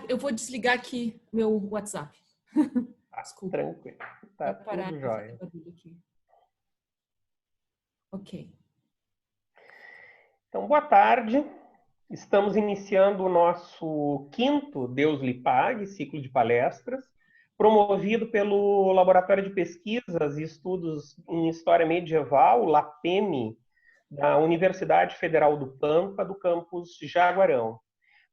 Eu vou desligar aqui meu WhatsApp. Desculpa. Tranquilo. Tá tudo jóia. Ok. Então, boa tarde. Estamos iniciando o nosso 5º Deus lhe pague, ciclo de palestras, promovido pelo Laboratório de Pesquisas e Estudos em História Medieval, LAPEME, da Universidade Federal do Pampa, do campus Jaguarão.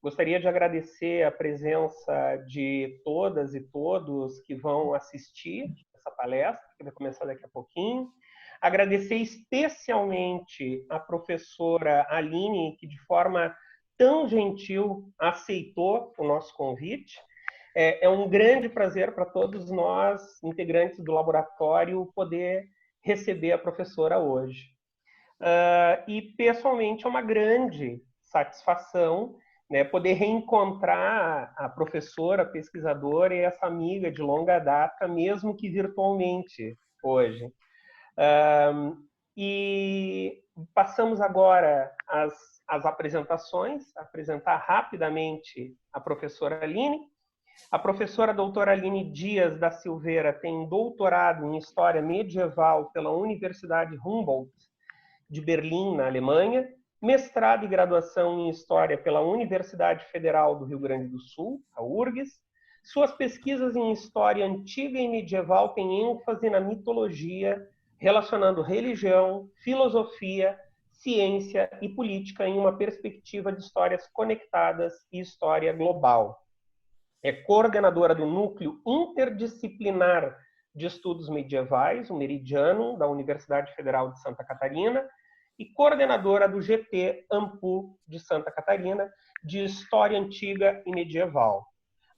Gostaria de agradecer a presença de todas e todos que vão assistir essa palestra, que vai começar daqui a pouquinho. Agradecer especialmente a professora Aline, que de forma tão gentil aceitou o nosso convite. É um grande prazer para todos nós, integrantes do laboratório, poder receber a professora hoje. E, pessoalmente, é uma grande satisfação, né, poder reencontrar a professora, a pesquisadora e essa amiga de longa data, mesmo que virtualmente hoje. E passamos agora às apresentações, apresentar rapidamente a professora Aline. A professora doutora Aline Dias da Silveira tem doutorado em História Medieval pela Universidade Humboldt de Berlim, na Alemanha, mestrado e graduação em História pela Universidade Federal do Rio Grande do Sul, a URGS. Suas pesquisas em História Antiga e Medieval têm ênfase na mitologia, relacionando religião, filosofia, ciência e política em uma perspectiva de histórias conectadas e história global. É coordenadora do Núcleo Interdisciplinar de Estudos Medievais, o Meridiano, da Universidade Federal de Santa Catarina, e coordenadora do GT Ampu de Santa Catarina, de História Antiga e Medieval.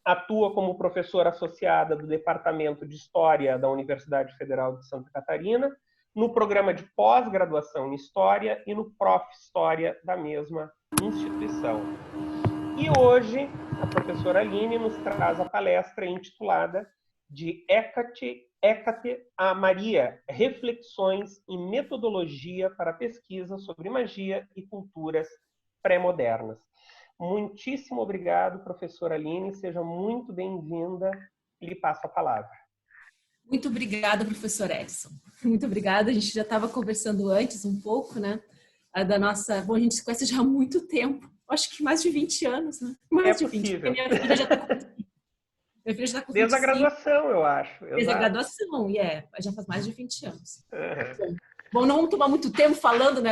Atua como professora associada do Departamento de História da Universidade Federal de Santa Catarina, no programa de pós-graduação em História e no Prof. História da mesma instituição. E hoje, a professora Aline nos traz a palestra intitulada de Hécate a Maria, Reflexões e Metodologia para Pesquisa sobre Magia e Culturas Pré-Modernas. Muitíssimo obrigado, professora Aline, seja muito bem-vinda, lhe passo a palavra. Muito obrigada, professor Edson. Muito obrigada, a gente já estava conversando antes um pouco, né, da nossa... Bom, a gente se conhece já há muito tempo, acho que mais de 20 anos, né? Mais de 20, porque minha filha já está com 25. Minha filha já está com 25. Desde a graduação, eu acho. Desde a graduação, já faz mais de 20 anos. Uhum. Bom, não vamos tomar muito tempo falando, né,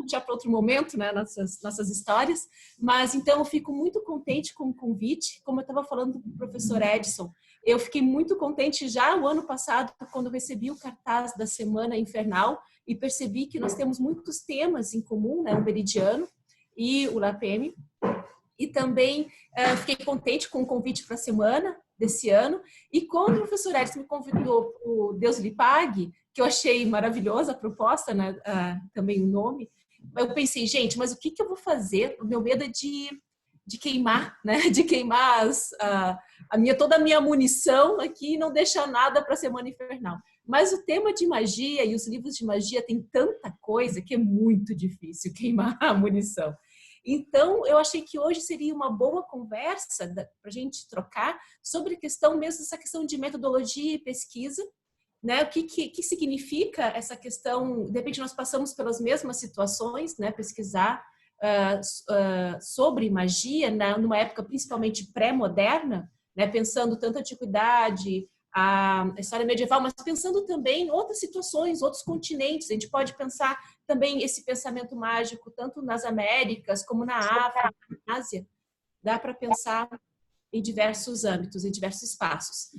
já para outro momento, né, nossas histórias, mas então eu fico muito contente com o convite, como eu estava falando com o professor Edson, eu fiquei muito contente já o ano passado, quando eu recebi o cartaz da Semana Infernal e percebi que nós temos muitos temas em comum, né, o Meridiano e o LAPEME, e também fiquei contente com o convite para a semana desse ano, e quando o professor Edson me convidou para o Deus lhe pague, que eu achei maravilhosa a proposta, né? Também o nome, eu pensei, gente, mas o que eu vou fazer? O meu medo é de queimar, né? De queimar toda a minha munição aqui e não deixar nada para a Semana Infernal. Mas o tema de magia e os livros de magia tem tanta coisa que é muito difícil queimar a munição. Então, eu achei que hoje seria uma boa conversa para a gente trocar sobre a questão mesmo, essa questão de metodologia e pesquisa, né? O que significa essa questão? De repente, nós passamos pelas mesmas situações, né? Pesquisar sobre magia, numa época principalmente pré-moderna, né? Pensando tanto a antiguidade, a história medieval, mas pensando também em outras situações, outros continentes. A gente pode pensar também esse pensamento mágico tanto nas Américas como na África, na Ásia. Dá para pensar em diversos âmbitos, em diversos espaços.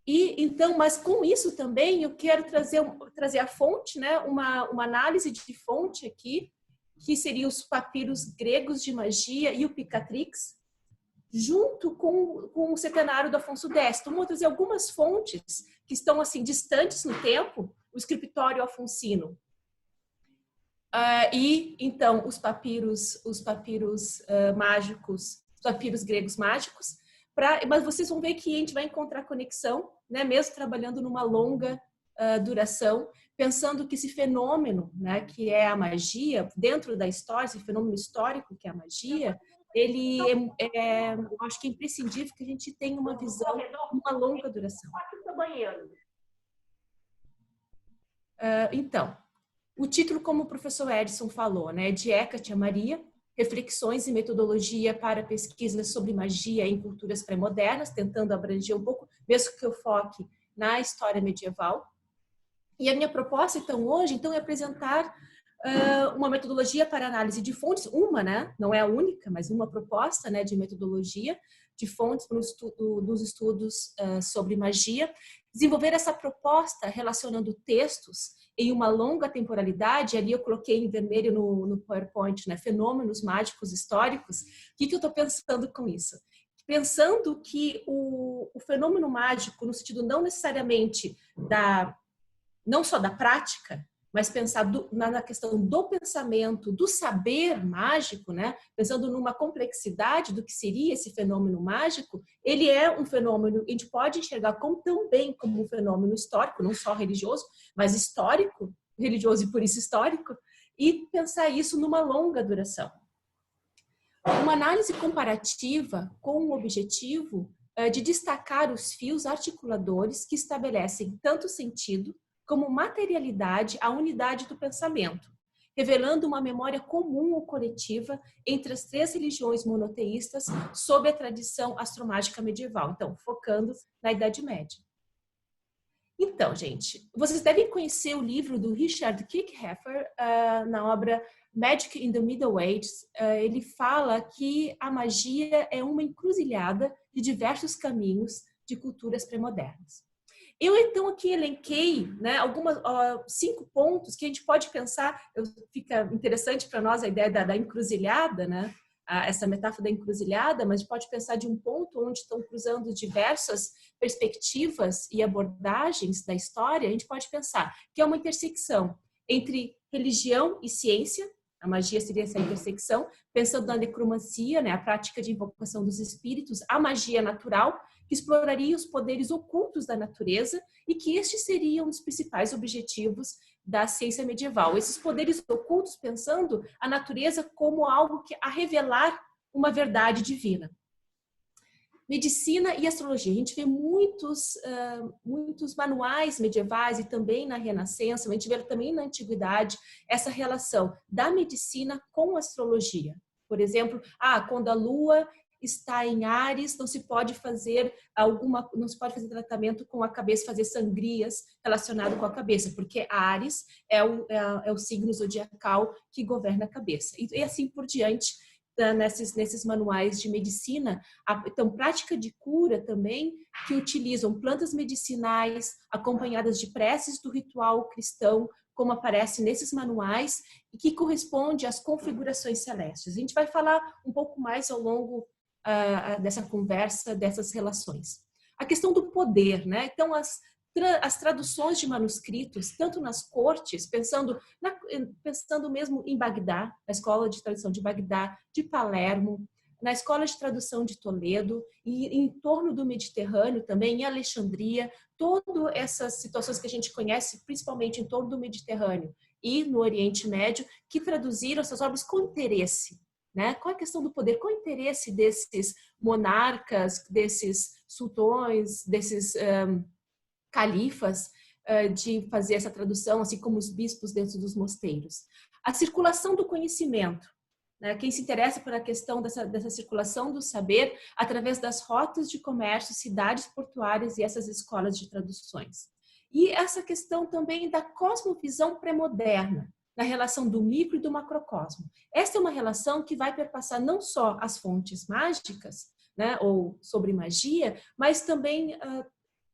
Então, mas com isso também eu quero trazer a fonte, né? Uma análise de fonte aqui, que seria os papiros gregos de magia e o Picatrix, junto com o centenário do Afonso X. Então, vou trazer algumas fontes que estão assim distantes no tempo, o escritório afonsino. E então os papiros mágicos, os papiros gregos mágicos, mas vocês vão ver que a gente vai encontrar conexão, né, mesmo trabalhando numa longa duração pensando que esse fenômeno, né, que é a magia, dentro da história, esse fenômeno histórico que é a magia, ele eu acho que é imprescindível que a gente tenha uma visão, uma longa duração. Então, o título, como o professor Edson falou, né, de Hecate a Maria, reflexões e metodologia para pesquisas sobre magia em culturas pré-modernas, tentando abranger um pouco, mesmo que eu foque na história medieval. E a minha proposta, então, hoje, é apresentar uma metodologia para análise de fontes, né? Não é a única, mas uma proposta, né, de metodologia de fontes dos estudos sobre magia. Desenvolver essa proposta relacionando textos em uma longa temporalidade, ali eu coloquei em vermelho no PowerPoint, né, fenômenos mágicos históricos. O que eu estou pensando com isso? Pensando que o fenômeno mágico, no sentido não necessariamente não só da prática, mas pensar na questão do pensamento, do saber mágico, né? Pensando numa complexidade do que seria esse fenômeno mágico, ele é um fenômeno que a gente pode enxergar também como um fenômeno histórico, não só religioso, mas histórico, religioso e por isso histórico, e pensar isso numa longa duração. Uma análise comparativa com o objetivo de destacar os fios articuladores que estabelecem tanto sentido como materialidade a unidade do pensamento, revelando uma memória comum ou coletiva entre as 3 religiões monoteístas sob a tradição astromágica medieval. Então, focando na Idade Média. Então, gente, vocês devem conhecer o livro do Richard Kirchheffer, na obra Magic in the Middle Ages. Ele fala que a magia é uma encruzilhada de diversos caminhos de culturas pré-modernas. Eu, então, aqui elenquei, né, 5 pontos que a gente pode pensar, fica interessante para nós a ideia da encruzilhada, né, essa metáfora da encruzilhada, mas a gente pode pensar de um ponto onde estão cruzando diversas perspectivas e abordagens da história. A gente pode pensar que é uma intersecção entre religião e ciência. A magia seria essa intersecção, pensando na necromancia, né, a prática de invocação dos espíritos, a magia natural, que exploraria os poderes ocultos da natureza e que estes seriam os principais objetivos da ciência medieval. Esses poderes ocultos pensando a natureza como algo a revelar uma verdade divina. Medicina e astrologia. A gente vê muitos manuais medievais e também na Renascença, a gente vê também na Antiguidade, essa relação da medicina com a astrologia. Por exemplo, quando a Lua está em Áries, não se pode fazer tratamento com a cabeça, fazer sangrias relacionado com a cabeça, porque Áries é o signo zodiacal que governa a cabeça. E assim por diante, nesses manuais de medicina. Então, prática de cura também, que utilizam plantas medicinais acompanhadas de preces do ritual cristão, como aparece nesses manuais, e que corresponde às configurações celestes. A gente vai falar um pouco mais ao longo dessa conversa, dessas relações. A questão do poder, né? Então, as traduções de manuscritos, tanto nas cortes, pensando mesmo em Bagdá, na escola de tradução de Bagdá, de Palermo, na escola de tradução de Toledo e em torno do Mediterrâneo também, em Alexandria, todas essas situações que a gente conhece, principalmente em torno do Mediterrâneo e no Oriente Médio, que traduziram essas obras com interesse. Né? Qual é a questão do poder? Qual é o interesse desses monarcas, desses sultões, desses califas, de fazer essa tradução, assim como os bispos dentro dos mosteiros? A circulação do conhecimento. Né? Quem se interessa por a questão dessa circulação do saber através das rotas de comércio, cidades portuárias e essas escolas de traduções. E essa questão também da cosmovisão pré-moderna, na relação do micro e do macrocosmo. Essa é uma relação que vai perpassar não só as fontes mágicas, né, ou sobre magia, mas também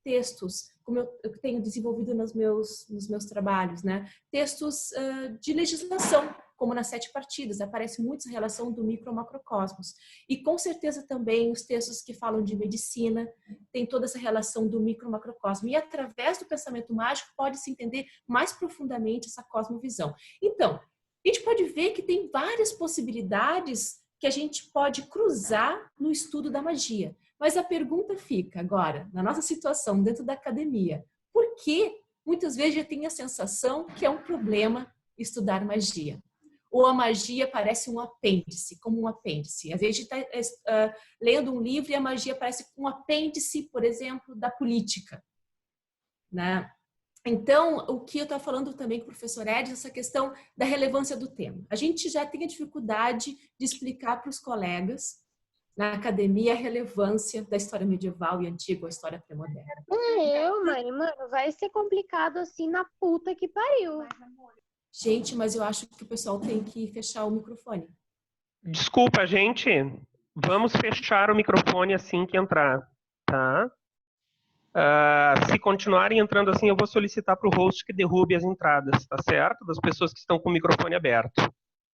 textos, como eu tenho desenvolvido nos meus trabalhos, né, textos de legislação, como nas 7 partidas, aparece muito essa relação do micro ao macrocosmos. E com certeza também os textos que falam de medicina, tem toda essa relação do micro ao macrocosmo. E através do pensamento mágico pode-se entender mais profundamente essa cosmovisão. Então, a gente pode ver que tem várias possibilidades que a gente pode cruzar no estudo da magia. Mas a pergunta fica agora, na nossa situação dentro da academia, por que muitas vezes já tem a sensação que é um problema estudar magia. Ou a magia parece um apêndice, como um apêndice. Às vezes a gente está lendo um livro e a magia parece um apêndice, por exemplo, da política, né? Então, o que eu estava falando também com o professor Edson, essa questão da relevância do tema. A gente já tem a dificuldade de explicar para os colegas na academia a relevância da história medieval e antiga, a história pré-moderna. Mano, vai ser complicado assim na puta que pariu. Gente, mas eu acho que o pessoal tem que fechar o microfone. Desculpa, gente. Vamos fechar o microfone assim que entrar, tá? Se continuarem entrando assim, eu vou solicitar para o host que derrube as entradas, tá certo? Das pessoas que estão com o microfone aberto.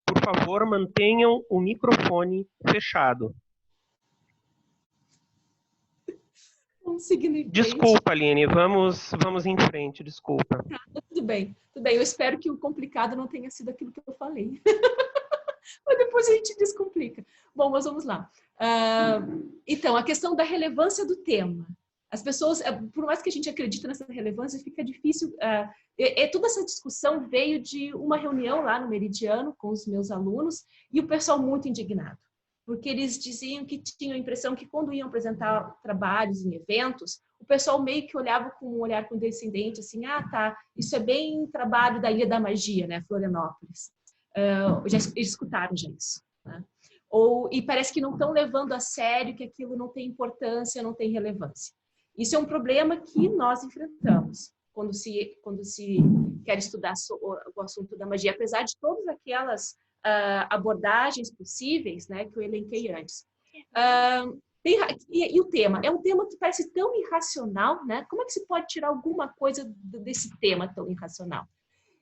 Por favor, mantenham o microfone fechado. Vamos seguindo em frente. Desculpa, Aline, vamos em frente, desculpa. Tudo bem. Eu espero que o complicado não tenha sido aquilo que eu falei. Mas depois a gente descomplica. Bom, mas vamos lá. Então, a questão da relevância do tema. As pessoas, por mais que a gente acredite nessa relevância, fica difícil. Toda essa discussão veio de uma reunião lá no Meridiano com os meus alunos e o pessoal muito indignado, porque eles diziam que tinham a impressão que quando iam apresentar trabalhos em eventos, o pessoal meio que olhava com um olhar condescendente, assim, tá, isso é bem trabalho da Ilha da Magia, né, Florianópolis. Eles escutaram já isso, né? E parece que não estão levando a sério, que aquilo não tem importância, não tem relevância. Isso é um problema que nós enfrentamos quando se quer estudar o assunto da magia, apesar de todas aquelas abordagens possíveis, né, que eu elenquei antes. E o tema? É um tema que parece tão irracional, né? Como é que se pode tirar alguma coisa desse tema tão irracional?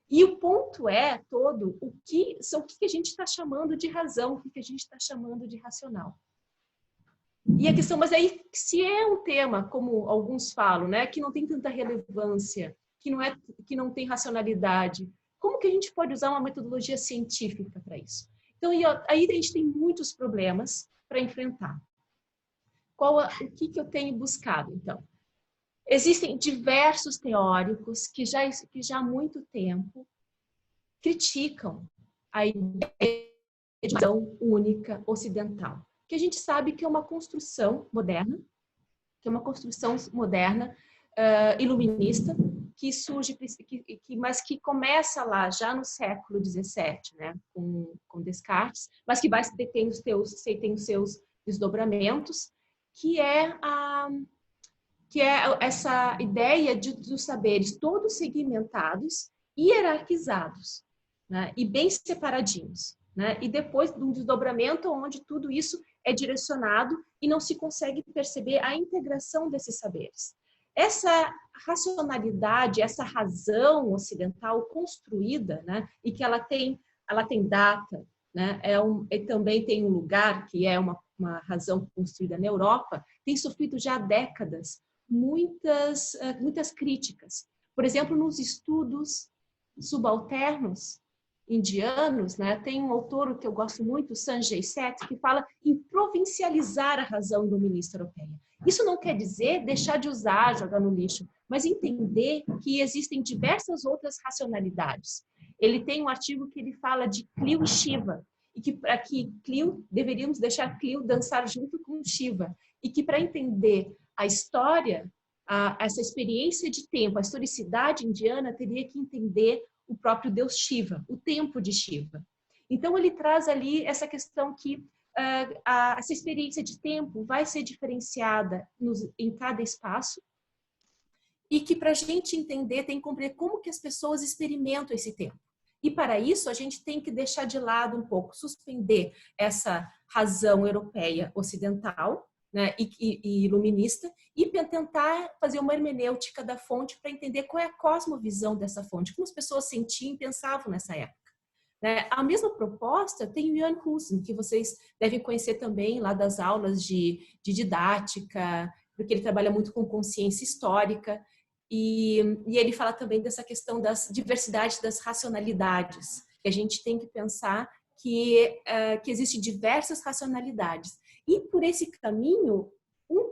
E o ponto é todo o que a gente está chamando de razão, o que a gente está chamando de racional. E a questão, mas aí, se é um tema, como alguns falam, né, que não tem tanta relevância, que não tem racionalidade, como que a gente pode usar uma metodologia científica para isso? Então, aí a gente tem muitos problemas para enfrentar. O que eu tenho buscado, então? Existem diversos teóricos que já há muito tempo criticam a ideia de visão única ocidental, que a gente sabe que é uma construção moderna, iluminista, que surge, mas que começa lá já no século XVII, né, com Descartes, mas que tem os seus desdobramentos, que é essa ideia dos saberes todos segmentados, hierarquizados, né, e bem separadinhos, né, e depois de um desdobramento onde tudo isso é direcionado e não se consegue perceber a integração desses saberes. Essa racionalidade, essa razão ocidental construída, né, e que ela tem data, né, e também tem um lugar que é uma razão construída na Europa, tem sofrido já há décadas muitas críticas. Por exemplo, nos estudos subalternos indianos, né, tem um autor que eu gosto muito, Sanjay Seth, que fala em provincializar a razão iluminista europeia. Isso não quer dizer deixar de usar, jogar no lixo, mas entender que existem diversas outras racionalidades. Ele tem um artigo que ele fala de Clio e Shiva, e que para que Clio, deveríamos deixar Clio dançar junto com Shiva, e que para entender a história, essa experiência de tempo, a historicidade indiana, teria que entender o próprio deus Shiva, o tempo de Shiva. Então, ele traz ali essa questão que essa experiência de tempo vai ser diferenciada em cada espaço e que, para a gente entender, tem que compreender como que as pessoas experimentam esse tempo. E, para isso, a gente tem que deixar de lado um pouco, suspender essa razão europeia ocidental, né, e iluminista, e tentar fazer uma hermenêutica da fonte para entender qual é a cosmovisão dessa fonte, como as pessoas sentiam e pensavam nessa época. Né? A mesma proposta tem o Jan Hus, que vocês devem conhecer também lá das aulas de didática, porque ele trabalha muito com consciência histórica, e ele fala também dessa questão das diversidades das racionalidades, que a gente tem que pensar que existem diversas racionalidades. E por esse caminho,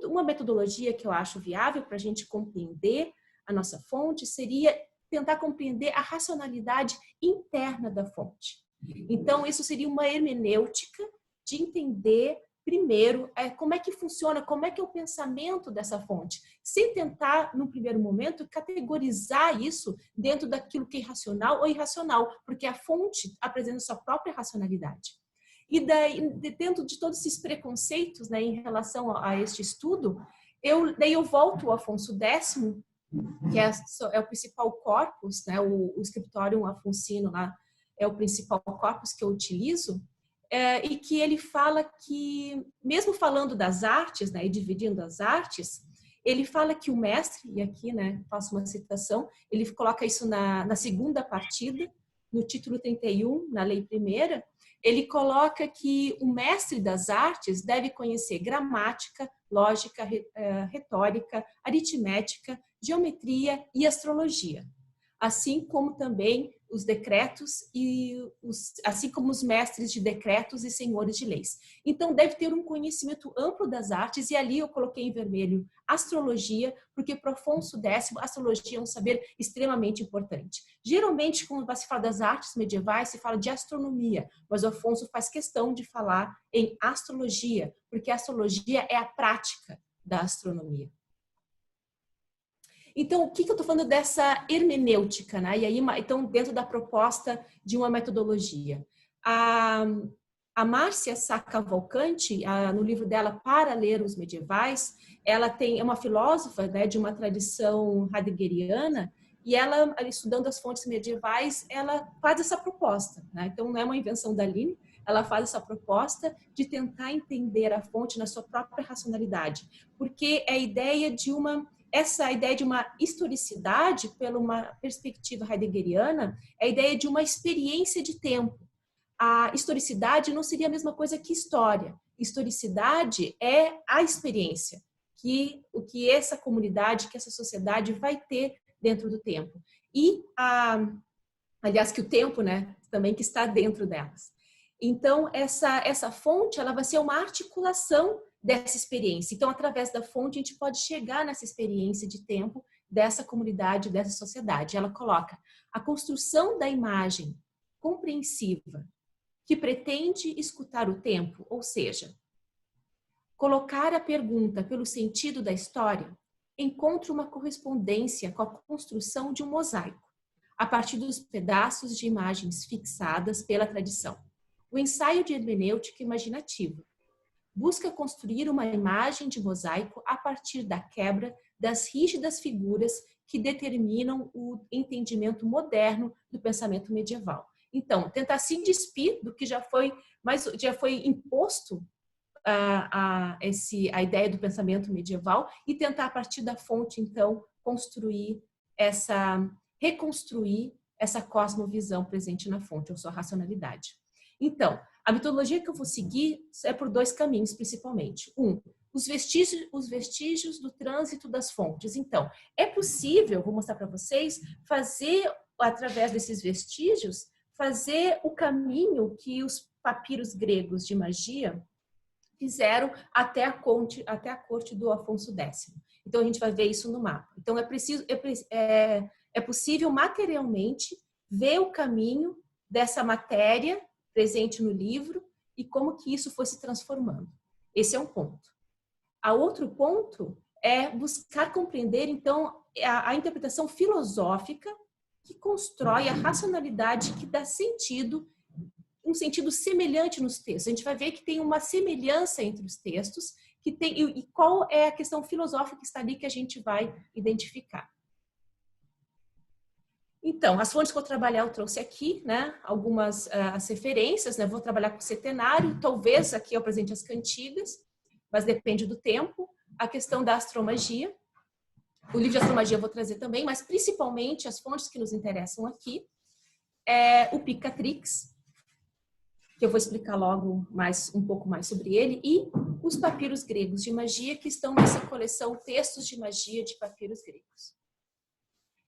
uma metodologia que eu acho viável para a gente compreender a nossa fonte seria tentar compreender a racionalidade interna da fonte. Então, isso seria uma hermenêutica de entender, primeiro, como é que funciona, como é que é o pensamento dessa fonte, sem tentar, no primeiro momento, categorizar isso dentro daquilo que é racional ou irracional, porque a fonte apresenta sua própria racionalidade. E daí, dentro de todos esses preconceitos, né, em relação a este estudo, eu volto ao Afonso X, que é o principal corpus, né, o Scriptorium Afonsino lá é o principal corpus que eu utilizo, e que ele fala que, mesmo falando das artes, né, e dividindo as artes, ele fala que o mestre, e aqui, né, faço uma citação, ele coloca isso na segunda partida, no título 31, na lei primeira, ele coloca que o mestre das artes deve conhecer gramática, lógica, retórica, aritmética, geometria e astrologia, assim como também os decretos assim como os mestres de decretos e senhores de leis. Então, deve ter um conhecimento amplo das artes, e ali eu coloquei em vermelho astrologia, porque para Afonso X, astrologia é um saber extremamente importante. Geralmente, quando se fala das artes medievais, se fala de astronomia, mas o Afonso faz questão de falar em astrologia, porque a astrologia é a prática da astronomia. Então, o que eu estou falando dessa hermenêutica, né? E aí, então, dentro da proposta de uma metodologia. A Márcia Sá Cavalcanti, no livro dela Para Ler os Medievais, ela é uma filósofa, né, de uma tradição heideggeriana, e ela, estudando as fontes medievais, ela faz essa proposta, né? Então, não é uma invenção da Aline, ela faz essa proposta de tentar entender a fonte na sua própria racionalidade, porque é a ideia de essa ideia de uma historicidade, pela uma perspectiva heideggeriana, é a ideia de uma experiência de tempo. A historicidade não seria a mesma coisa que história. Historicidade é a experiência, o que essa comunidade, que essa sociedade vai ter dentro do tempo. E, aliás, que o tempo, né, também que está dentro delas. Então, essa fonte, ela vai ser uma articulação dessa experiência. Então, através da fonte, a gente pode chegar nessa experiência de tempo dessa comunidade, dessa sociedade. Ela coloca a construção da imagem compreensiva que pretende escutar o tempo, ou seja, colocar a pergunta pelo sentido da história, encontra uma correspondência com a construção de um mosaico, a partir dos pedaços de imagens fixadas pela tradição. O ensaio de hermenêutica imaginativa busca construir uma imagem de mosaico a partir da quebra das rígidas figuras que determinam o entendimento moderno do pensamento medieval. Então, tentar se despir do que já foi imposto a ideia do pensamento medieval e tentar, a partir da fonte, então, reconstruir essa cosmovisão presente na fonte, ou sua racionalidade. Então, a metodologia que eu vou seguir é por dois caminhos, principalmente. Os vestígios do trânsito das fontes. Então, é possível, vou mostrar para vocês, fazer, através desses vestígios, fazer o caminho que os papiros gregos de magia fizeram até a corte do Afonso X. Então, a gente vai ver isso no mapa. Então, é possível materialmente ver o caminho dessa matéria presente no livro e como que isso foi se transformando. Esse é um ponto. A outro ponto é buscar compreender, então, a interpretação filosófica que constrói a racionalidade que dá sentido, um sentido semelhante nos textos. A gente vai ver que tem uma semelhança entre os textos, e qual é a questão filosófica que está ali que a gente vai identificar. Então, as fontes que eu vou trabalhar, eu trouxe aqui, né, algumas as referências, né, vou trabalhar com o Centenário, talvez aqui eu apresente as cantigas, mas depende do tempo. A questão da astromagia, o livro de astromagia eu vou trazer também, mas principalmente as fontes que nos interessam aqui, o Picatrix, que eu vou explicar logo um pouco mais sobre ele, e os papiros gregos de magia, que estão nessa coleção Textos de Magia de Papiros Gregos.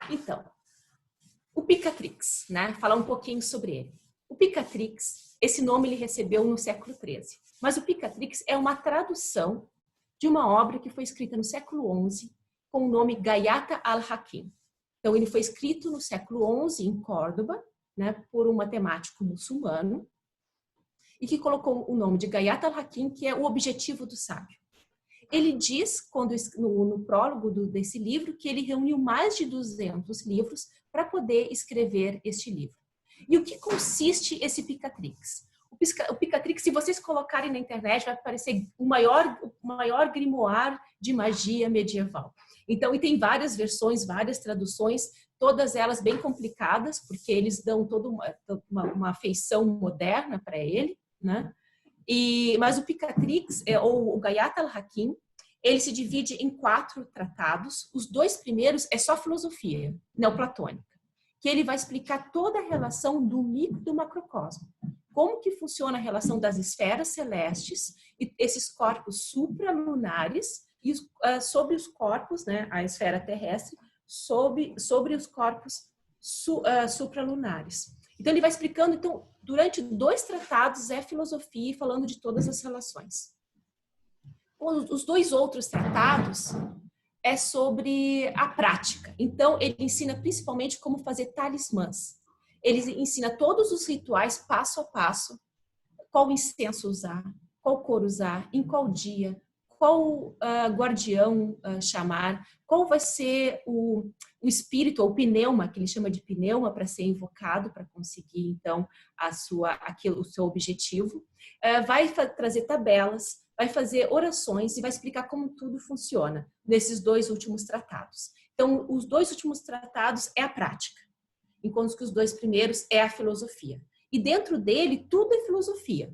Então, o Picatrix, né? Falar um pouquinho sobre ele. O Picatrix, esse nome ele recebeu no século XIII, mas o Picatrix é uma tradução de uma obra que foi escrita no século XI com o nome Gayatha al-Hakim. Então, ele foi escrito no século XI, em Córdoba, né, por um matemático muçulmano, e que colocou o nome de Gayat al-Hakim, que é o objetivo do sábio. Ele diz, no prólogo desse livro, que ele reuniu mais de 200 livros para poder escrever este livro. E o que consiste esse Picatrix? O Picatrix, se vocês colocarem na internet, vai aparecer o maior grimoire de magia medieval. Então, e tem várias versões, várias traduções, todas elas bem complicadas, porque eles dão toda uma feição moderna para ele, né? Mas o Picatrix, ou o Gayat al-Hakim, ele se divide em 4 tratados. Os 2 primeiros é só filosofia neoplatônica, que ele vai explicar toda a relação do micro e do macrocosmo. Como que funciona a relação das esferas celestes e esses corpos supralunares e sobre os corpos, né, a esfera terrestre, sobre os corpos supralunares. Então, ele vai explicando, então, durante 2 tratados é filosofia, falando de todas as relações. Os 2 outros tratados é sobre a prática. Então, ele ensina principalmente como fazer talismãs. Ele ensina todos os rituais, passo a passo, qual incenso usar, qual cor usar, em qual dia, qual guardião chamar, qual vai ser o espírito, ou pneuma, que ele chama de pneuma, para ser invocado, para conseguir, então, o seu objetivo. Vai trazer tabelas, vai fazer orações e vai explicar como tudo funciona nesses 2 últimos tratados. Então, os 2 últimos tratados é a prática, enquanto que os 2 primeiros é a filosofia. E dentro dele, tudo é filosofia.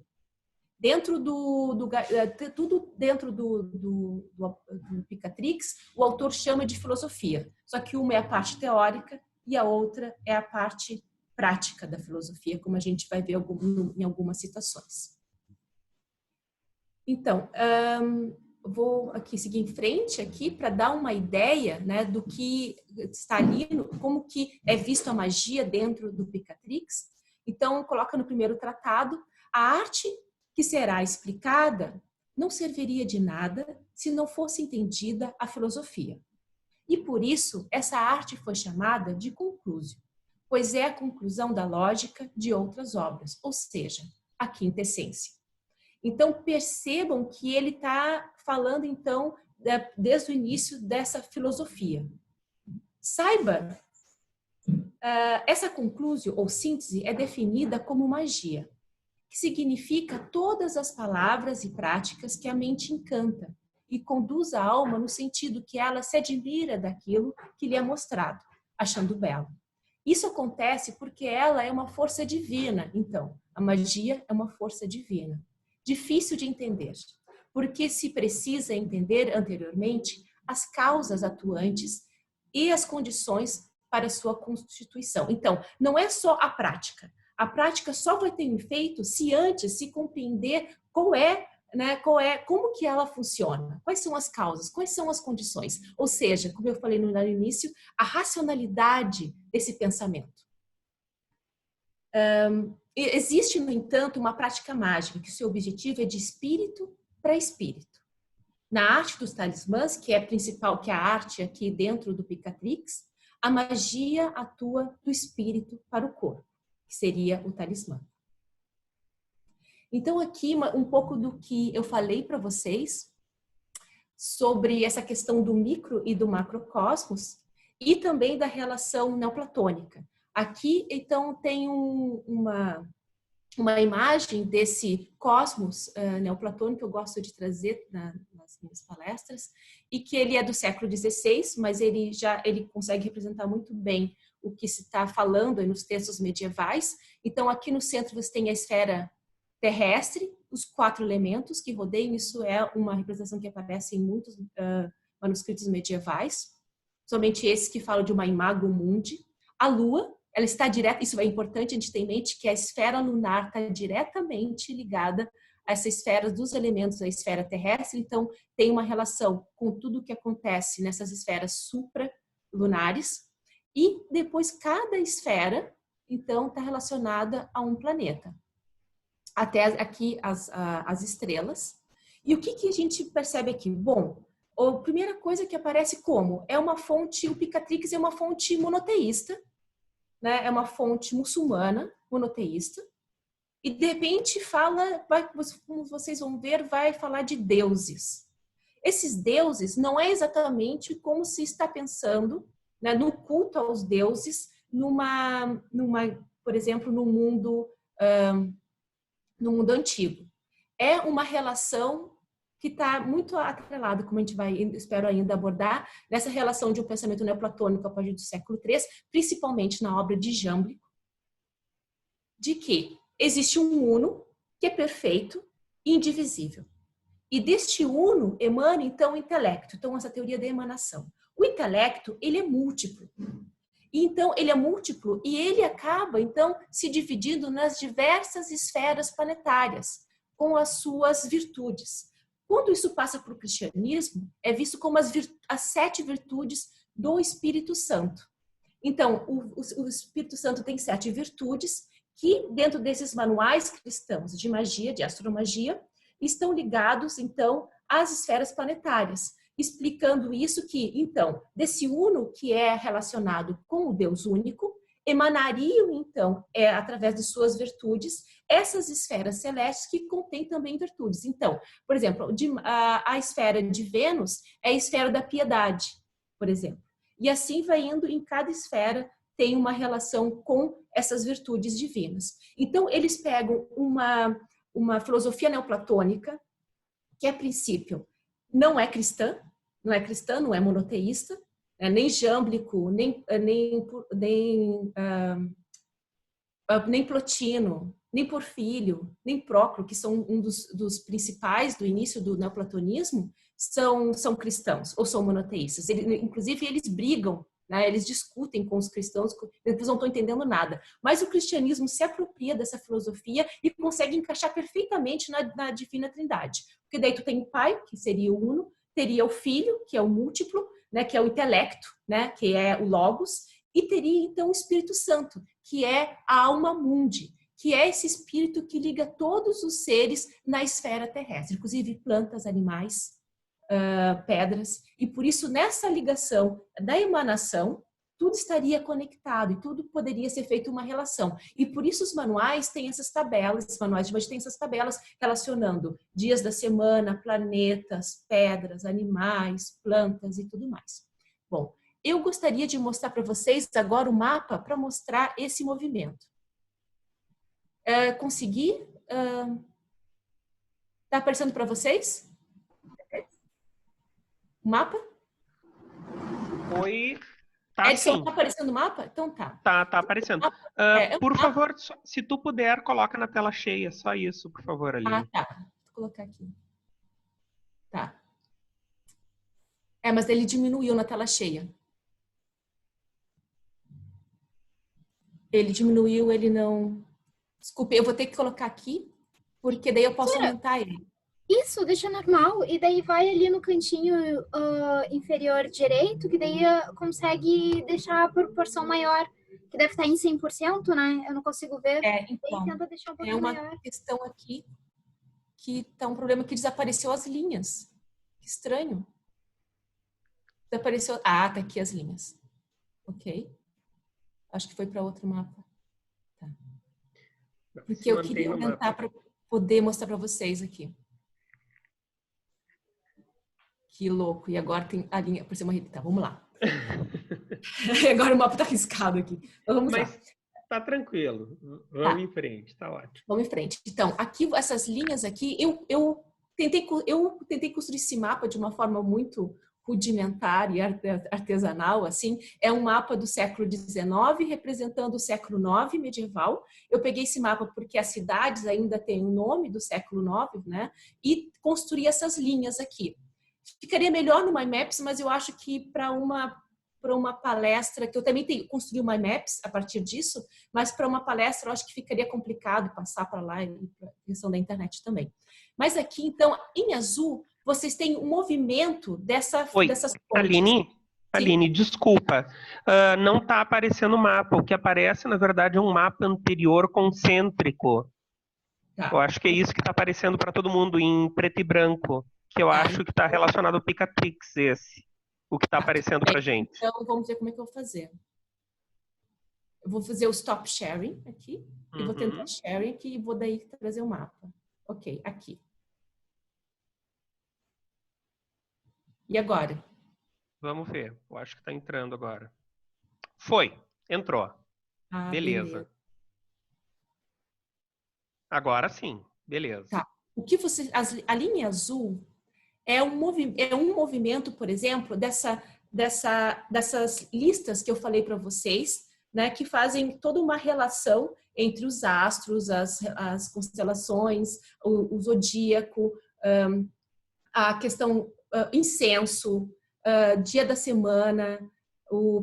Tudo dentro do Picatrix, o autor chama de filosofia. Só que uma é a parte teórica e a outra é a parte prática da filosofia, como a gente vai ver em algumas citações. Então, vou aqui seguir em frente aqui para dar uma ideia, né, do que está ali, como que é visto a magia dentro do Picatrix. Então, coloca no primeiro tratado: a arte que será explicada não serviria de nada se não fosse entendida a filosofia. E por isso, essa arte foi chamada de conclusio, pois é a conclusão da lógica de outras obras, ou seja, a quinta essência. Então, percebam que ele está falando, então, desde o início dessa filosofia. Saiba, essa conclusio ou síntese é definida como magia, que significa todas as palavras e práticas que a mente encanta e conduz a alma no sentido que ela se admira daquilo que lhe é mostrado, achando belo. Isso acontece porque ela é uma força divina. Então, a magia é uma força divina. Difícil de entender, porque se precisa entender anteriormente as causas atuantes e as condições para sua constituição. Então, não é só a prática. A prática só vai ter um efeito se antes se compreender como que ela funciona, quais são as causas, quais são as condições. Ou seja, como eu falei no início, a racionalidade desse pensamento. Existe, no entanto, uma prática mágica, que o seu objetivo é de espírito para espírito. Na arte dos talismãs, que é a principal, que é a arte aqui dentro do Picatrix, a magia atua do espírito para o corpo, que seria o talismã. Então, aqui um pouco do que eu falei para vocês sobre essa questão do micro e do macrocosmos e também da relação neoplatônica. Aqui, então, tem uma imagem desse cosmos neoplatônico que eu gosto de trazer nas minhas palestras, e que ele é do século XVI, mas ele consegue representar muito bem o que se está falando nos textos medievais. Então, aqui no centro você tem a esfera terrestre, os 4 elementos que rodeiam. Isso é uma representação que aparece em muitos manuscritos medievais, somente esses que falam de uma imago mundi. A Lua, ela está direta, isso é importante a gente ter em mente, que a esfera lunar está diretamente ligada a essa esfera dos elementos da esfera terrestre, então tem uma relação com tudo o que acontece nessas esferas supralunares, e depois cada esfera, então, está relacionada a um planeta. Até aqui as estrelas. E o que a gente percebe aqui? Bom, A primeira coisa que aparece como? É uma fonte, o Picatrix é uma fonte monoteísta, né? É uma fonte muçulmana, monoteísta, e de repente fala, como vocês vão ver, vai falar de deuses. Esses deuses não é exatamente como se está pensando, né, no culto aos deuses, por exemplo, no mundo antigo. É uma relação que está muito atrelada, como a gente vai, espero ainda abordar, nessa relação de um pensamento neoplatônico a partir do século III, principalmente na obra de Jâmblico, de que existe um uno que é perfeito e indivisível. E deste uno emana, então, o intelecto. Então, essa teoria da emanação. O intelecto, ele é múltiplo. Então, ele é múltiplo e ele acaba, então, se dividindo nas diversas esferas planetárias, com as suas virtudes. Quando isso passa para o cristianismo, é visto como as 7 virtudes do Espírito Santo. Então, o Espírito Santo tem 7 virtudes que, dentro desses manuais cristãos de magia, de astromagia, estão ligados, então, às esferas planetárias, explicando isso que, então, desse uno que é relacionado com o Deus único, emanariam, então, através de suas virtudes, essas esferas celestes que contêm também virtudes. Então, por exemplo, a esfera de Vênus é a esfera da piedade, por exemplo. E assim vai indo, em cada esfera tem uma relação com essas virtudes divinas. Então, eles pegam uma filosofia neoplatônica, que a princípio não é cristã, não é monoteísta, nem Jâmblico, nem Plotino, nem Porfírio, nem Próclo, que são um dos principais do início do neoplatonismo, são cristãos ou são monoteístas. Inclusive, eles brigam, né? Eles discutem com os cristãos, eles não estão entendendo nada. Mas o cristianismo se apropria dessa filosofia e consegue encaixar perfeitamente na Divina Trindade. Porque daí tu tem o Pai, que seria o uno, teria o Filho, que é o múltiplo, né? Que é o intelecto, né? Que é o Logos, e teria então o Espírito Santo, que é a alma mundi, que é esse espírito que liga todos os seres na esfera terrestre, inclusive plantas, animais, pedras. E por isso, nessa ligação da emanação, tudo estaria conectado e tudo poderia ser feito uma relação. E por isso os manuais têm essas tabelas, os manuais de hoje têm essas tabelas relacionando dias da semana, planetas, pedras, animais, plantas e tudo mais. Bom, eu gostaria de mostrar para vocês agora o mapa para mostrar esse movimento. Consegui? Está aparecendo para vocês? O mapa? Oi. Tá, Edson, sim. está aparecendo o mapa? Então tá. Tá aparecendo. Por favor, se tu puder, coloca na tela cheia. Só isso, por favor, Aline. Tá. Vou colocar aqui. Tá. Mas ele diminuiu na tela cheia. Ele diminuiu, ele não... Desculpe, eu vou ter que colocar aqui, porque daí eu posso aumentar ele. Isso, deixa normal. E daí vai ali no cantinho inferior direito, que daí consegue deixar a proporção maior, que deve estar em 100%, né? Eu não consigo ver. Então, tenta deixar um pouquinho maior. Uma questão aqui que tá um problema que desapareceu as linhas. Que estranho. Desapareceu... tá aqui as linhas. Ok. Acho que foi para outro mapa. Tá. Porque eu queria aumentar para poder mostrar para vocês aqui. Que louco. E agora tem a linha por cima. Tá, vamos lá. Agora o mapa tá arriscado aqui. Então, vamos lá. Tá tranquilo. Vamos em frente. Tá ótimo. Vamos em frente. Então, aqui, essas linhas aqui, eu tentei construir esse mapa de uma forma muito rudimentar e artesanal, assim. É um mapa do século XIX, representando o século IX medieval. Eu peguei esse mapa porque as cidades ainda têm o nome do século IX, né? E construí essas linhas aqui. Ficaria melhor no MyMaps, mas eu acho que para uma palestra, que eu também construí o MyMaps a partir disso, mas para uma palestra eu acho que ficaria complicado passar para lá e para a questão da internet também. Mas aqui, então, em azul, vocês têm um movimento dessas pontes. Aline, desculpa. Não está aparecendo o mapa. O que aparece, na verdade, é um mapa anterior concêntrico. Tá. Eu acho que é isso que está aparecendo para todo mundo, em preto e branco. que eu acho que está relacionado ao Picatrix esse, o que está aparecendo para gente. Então, vamos ver como é que eu vou fazer. Eu vou fazer o stop sharing aqui, e vou tentar sharing aqui, e vou daí trazer o mapa. Ok, aqui. E agora? Vamos ver, eu acho que está entrando agora. Foi, entrou. Beleza. Agora sim, beleza. Tá. O que você, a linha azul é um movimento, por exemplo, dessas listas que eu falei para vocês, né, que fazem toda uma relação entre os astros, as constelações, o zodíaco, a questão incenso, dia da semana,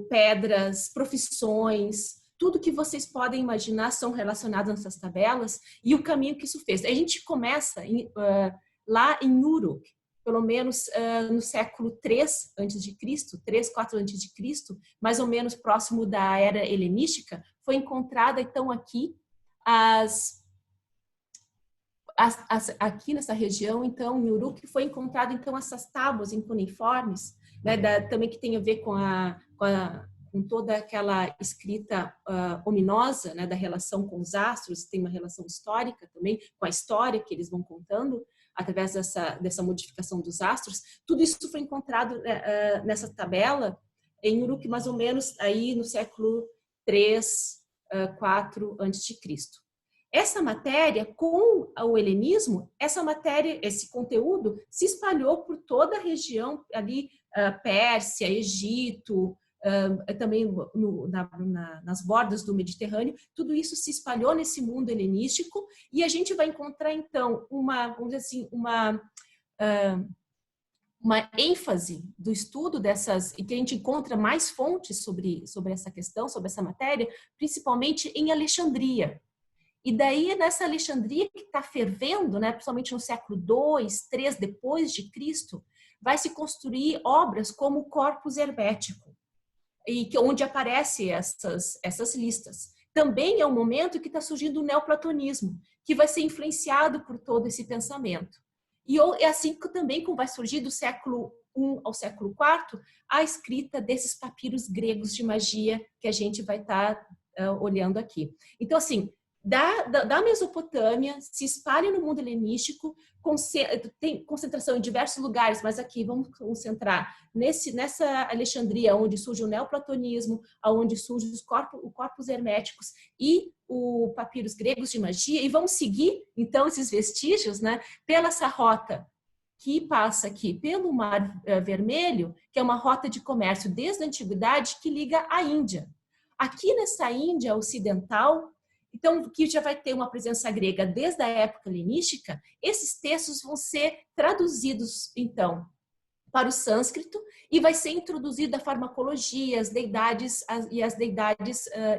pedras, profissões, tudo que vocês podem imaginar são relacionados nessas tabelas e o caminho que isso fez. A gente começa lá em Uruk, pelo menos no século 3 a.C., 3, 4 a.C., mais ou menos próximo da era helenística, foi encontrada então aqui aqui nessa região, então, em Uruk, foi encontrado então essas tábuas em cuneiformes, né, também que tem a ver com toda aquela escrita ominosa, né, da relação com os astros, tem uma relação histórica também, com a história que eles vão contando, através dessa modificação dos astros. Tudo isso foi encontrado nessa tabela em Uruk, mais ou menos aí no século 3, 4 a.C. Essa matéria, com o helenismo, esse conteúdo se espalhou por toda a região ali, Pérsia, Egito, também nas bordas do Mediterrâneo. Tudo isso se espalhou nesse mundo helenístico e a gente vai encontrar então vamos dizer assim, uma ênfase do estudo dessas, e que a gente encontra mais fontes sobre essa questão, sobre essa matéria, principalmente em Alexandria. E daí, nessa Alexandria que está fervendo, né, principalmente no século 2, 3 depois de Cristo, vai se construir obras como o Corpus Hermético, onde aparecem essas listas. Também é um momento que está surgindo o neoplatonismo, que vai ser influenciado por todo esse pensamento. E é assim que também vai surgir do século I ao século IV a escrita desses papiros gregos de magia que a gente vai estar olhando aqui. Então, assim, da Mesopotâmia, se espalha no mundo helenístico, tem concentração em diversos lugares, mas aqui vamos concentrar nessa Alexandria, onde surge o neoplatonismo, onde surge o corpos herméticos e o papiros gregos de magia, e vamos seguir, então, esses vestígios, né, pela essa rota que passa aqui pelo Mar Vermelho, que é uma rota de comércio desde a antiguidade que liga à Índia. Aqui nessa Índia ocidental, então, que já vai ter uma presença grega desde a época helenística, esses textos vão ser traduzidos, então, para o sânscrito e vai ser introduzida a farmacologia, as deidades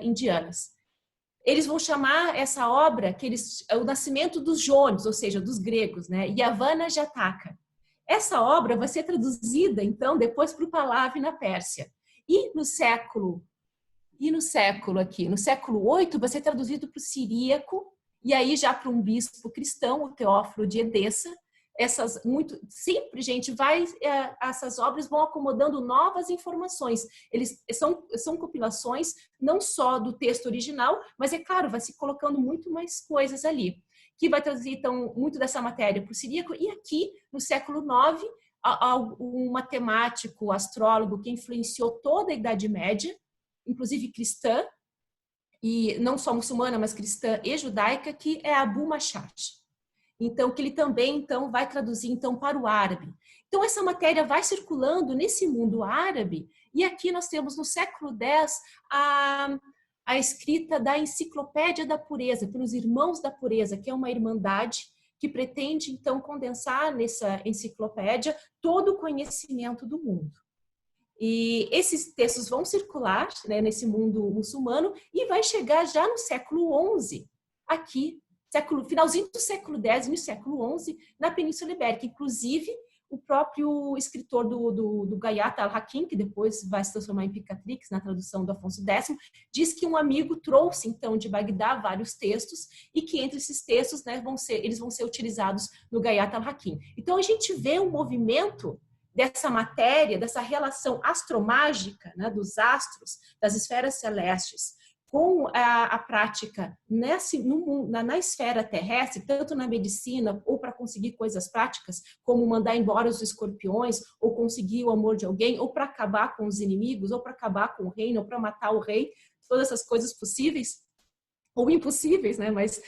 indianas. Eles vão chamar essa obra o nascimento dos jônios, ou seja, dos gregos, né? Yavana Jataka. Essa obra vai ser traduzida, então, depois para o Pahlavi na Pérsia. E no século VIII, vai ser traduzido para o siríaco, e aí já para um bispo cristão, o Teófilo de Edessa. Sempre, gente, essas obras vão acomodando novas informações. Eles são compilações não só do texto original, mas, é claro, vai se colocando muito mais coisas ali, que vai traduzir, então, muito dessa matéria para o siríaco. E aqui, no século IX, um matemático, astrólogo que influenciou toda a Idade Média, inclusive cristã, e não só muçulmana, mas cristã e judaica, que é Abu Mashar. Então, que ele também então vai traduzir então para o árabe. Então, essa matéria vai circulando nesse mundo árabe, e aqui nós temos no século X a escrita da Enciclopédia da Pureza, pelos Irmãos da Pureza, que é uma irmandade que pretende então condensar nessa enciclopédia todo o conhecimento do mundo. E esses textos vão circular, né, nesse mundo muçulmano e vai chegar já no século XI, aqui, finalzinho do século X e no século XI, na Península Ibérica. Inclusive, o próprio escritor do Gayatri Al-Hakim, que depois vai se transformar em Picatrix, na tradução do Afonso X, diz que um amigo trouxe, então, de Bagdá vários textos e que entre esses textos, né, eles vão ser utilizados no Gayatri Al-Hakim. Então, a gente vê um movimento dessa matéria, dessa relação astromágica, né, dos astros, das esferas celestes, com a prática na esfera terrestre, tanto na medicina, ou para conseguir coisas práticas, como mandar embora os escorpiões, ou conseguir o amor de alguém, ou para acabar com os inimigos, ou para acabar com o reino, ou para matar o rei, todas essas coisas possíveis, ou impossíveis, né? Mas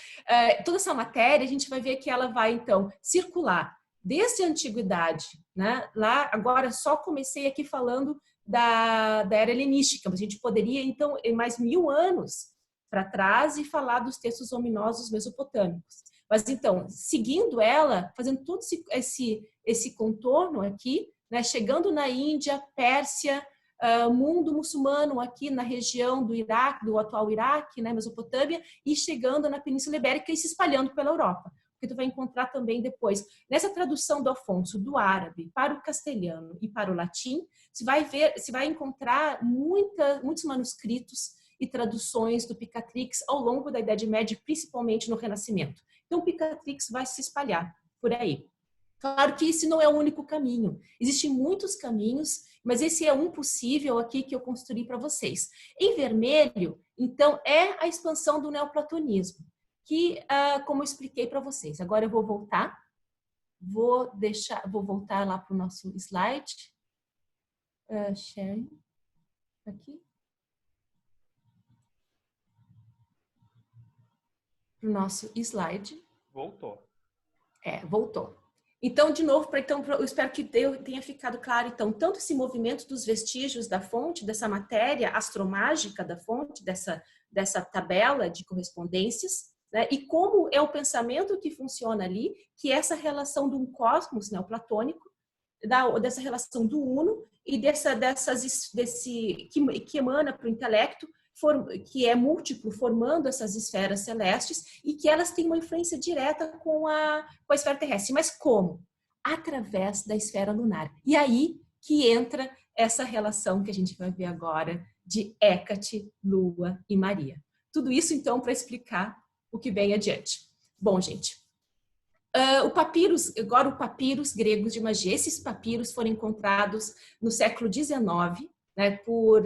toda essa matéria, a gente vai ver que ela vai, então, circular desde a antiguidade, né? Lá, agora, só comecei aqui falando da era helenística, mas a gente poderia, então, ir mais 1000 anos para trás e falar dos textos ominosos mesopotâmicos. Mas, então, seguindo ela, fazendo todo esse contorno aqui, né, chegando na Índia, Pérsia, mundo muçulmano aqui na região do Iraque, do atual Iraque, né, Mesopotâmia, e chegando na Península Ibérica e se espalhando pela Europa. Porque tu vai encontrar também depois, nessa tradução do Afonso, do árabe para o castelhano e para o latim, você vai encontrar muitos manuscritos e traduções do Picatrix ao longo da Idade Média, principalmente no Renascimento. Então, o Picatrix vai se espalhar por aí. Claro que esse não é o único caminho. Existem muitos caminhos, mas esse é um possível aqui que eu construí para vocês. Em vermelho, então, é a expansão do neoplatonismo, que, como eu expliquei para vocês. Agora eu vou voltar. Vou voltar lá para o nosso slide. Sharing. Aqui. Para o nosso slide. Voltou. Voltou. Então, de novo, eu espero que tenha ficado claro, então, tanto esse movimento dos vestígios da fonte, dessa matéria astromágica da fonte, dessa tabela de correspondências, né? E como é o pensamento que funciona ali, que é essa relação de um cosmos neoplatônico, dessa relação do uno e que emana para o intelecto, que é múltiplo, formando essas esferas celestes e que elas têm uma influência direta com a esfera terrestre. Mas como? Através da esfera lunar. E aí que entra essa relação que a gente vai ver agora de Hécate, Lua e Maria. Tudo isso, então, para explicar o que vem adiante. Bom, gente, o papyrus gregos de magia. Esses papiros foram encontrados no século XIX, né, por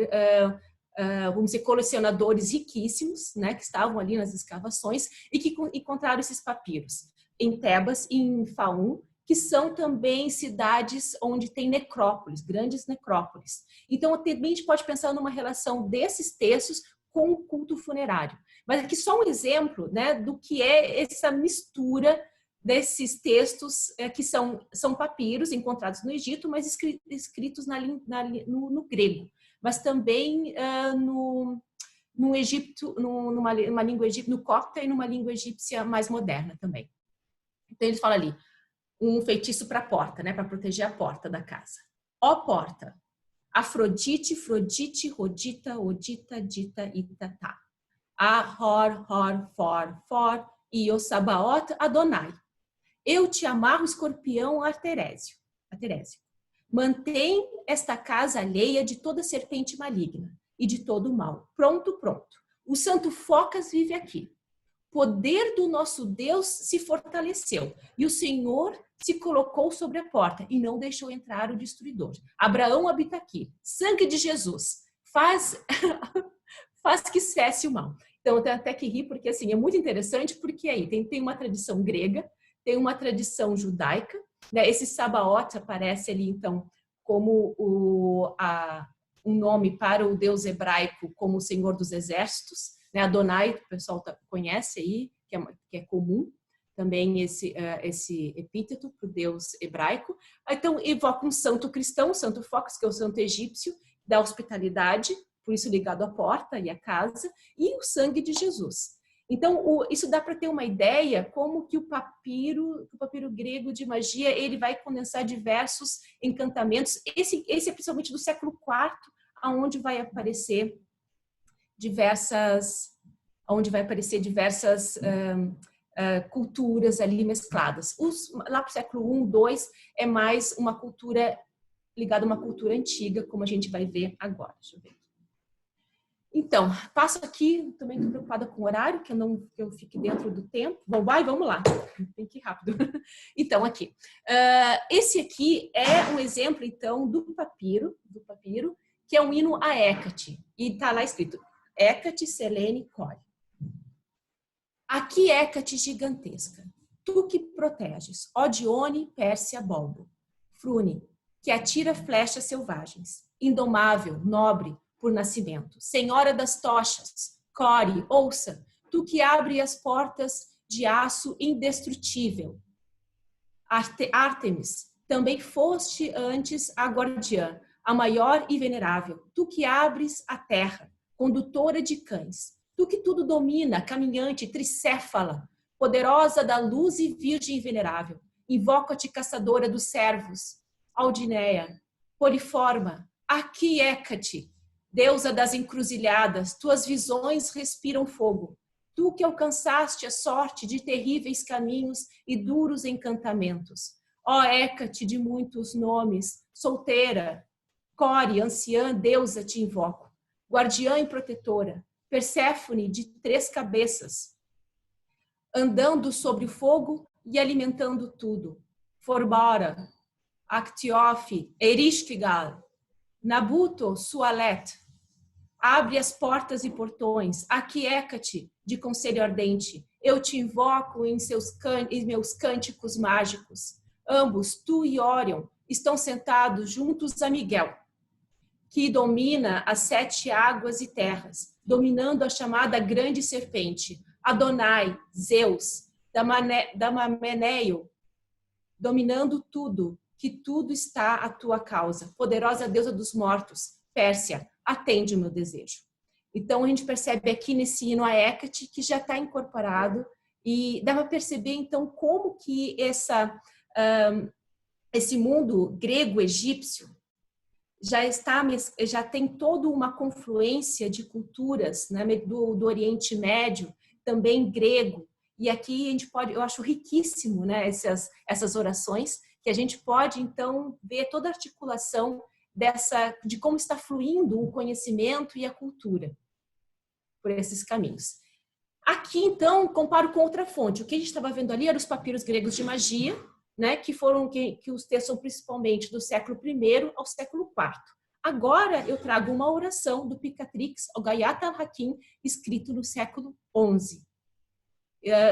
vamos dizer, colecionadores riquíssimos, né, que estavam ali nas escavações e que encontraram esses papiros em Tebas e em Faum, que são também cidades onde tem necrópolis, grandes necrópolis. Então, também a gente pode pensar numa relação desses textos com o culto funerário. Mas aqui só um exemplo, né, do que é essa mistura desses textos que são papiros encontrados no Egito, mas escritos no grego, mas também no Egito, numa língua egípcia, no copta e numa língua egípcia mais moderna também. Então ele fala ali, um feitiço para a porta, né, para proteger a porta da casa. Ó porta, Afrodite, Frodite, Rodita, Odita, Dita, Itatá. Hor, For, Io, Sabaoth, Adonai. Eu te amarro, escorpião arterésio. Mantém esta casa alheia de toda serpente maligna e de todo o mal. Pronto. O santo Focas vive aqui. Poder do nosso Deus se fortaleceu e o Senhor se colocou sobre a porta e não deixou entrar o destruidor. Abraão habita aqui. Sangue de Jesus faz que cesse o mal. Então, tem até que rir, porque assim, é muito interessante, porque aí tem uma tradição grega, tem uma tradição judaica, né? Esse Sabaoth aparece ali, então, como um nome para o deus hebraico, como o Senhor dos Exércitos, né? Adonai, o pessoal conhece aí, que é comum, também esse epíteto para o deus hebraico. Então, evoca um santo cristão, o santo Focas, que é o santo egípcio, da hospitalidade, por isso ligado à porta e à casa, e o sangue de Jesus. Então, isso dá para ter uma ideia como que o papiro grego de magia, ele vai condensar diversos encantamentos. Esse é principalmente do século IV, onde vai aparecer diversas culturas ali mescladas. Lá para o século I, II, é mais uma cultura ligada a uma cultura antiga, como a gente vai ver agora. Deixa eu ver. Então, passo aqui, também estou preocupada com o horário, que eu fique dentro do tempo. Bom, vamos lá, tem que ir rápido. Então, aqui. Esse aqui é um exemplo, então, do papiro, que é um hino a Hécate. E está lá escrito, Hécate, Selene, Core. Aqui Hécate gigantesca, tu que proteges, ó Dione, Pérsia, Bolbo, Frune, que atira flechas selvagens, indomável, nobre, por nascimento. Senhora das tochas, Core, ouça, tu que abre as portas de aço indestrutível. Ártemis, também foste antes a guardiã, a maior e venerável. Tu que abres a terra, condutora de cães. Tu que tudo domina, caminhante, tricéfala, poderosa da luz e virgem venerável. Invoca-te, caçadora dos servos, Aldineia, Poliforma, aqui Hécate, deusa das encruzilhadas, tuas visões respiram fogo. Tu que alcançaste a sorte de terríveis caminhos e duros encantamentos. Ó Hécate de muitos nomes, solteira, Core, anciã, deusa te invoco. Guardiã e protetora, Perséfone de 3 cabeças, andando sobre o fogo e alimentando tudo. Forbora, Actiofe, Erishkigal, Nabuto, Sualet, abre as portas e portões, aqui Hécate, de conselho ardente, eu te invoco em meus cânticos mágicos. Ambos, tu e Órion, estão sentados juntos a Miguel, que domina as 7 águas e terras, dominando a chamada grande serpente, Adonai, Zeus, Damameneio, dominando tudo, que tudo está à tua causa. Poderosa deusa dos mortos, Pérsia, atende o meu desejo. Então, a gente percebe aqui nesse hino a Hécate que já está incorporado e dá para perceber, então, como que esse mundo grego-egípcio já tem toda uma confluência de culturas, né, do Oriente Médio, também grego. E aqui a gente eu acho riquíssimo, né, essas orações, que a gente pode, então, ver toda a articulação de como está fluindo o conhecimento e a cultura por esses caminhos. Aqui, então, comparo com outra fonte. O que a gente estava vendo ali eram os papiros gregos de magia, né, que os textos são principalmente do século I ao século IV. Agora eu trago uma oração do Picatrix, o Gayat al-Hakim, escrito no século XI,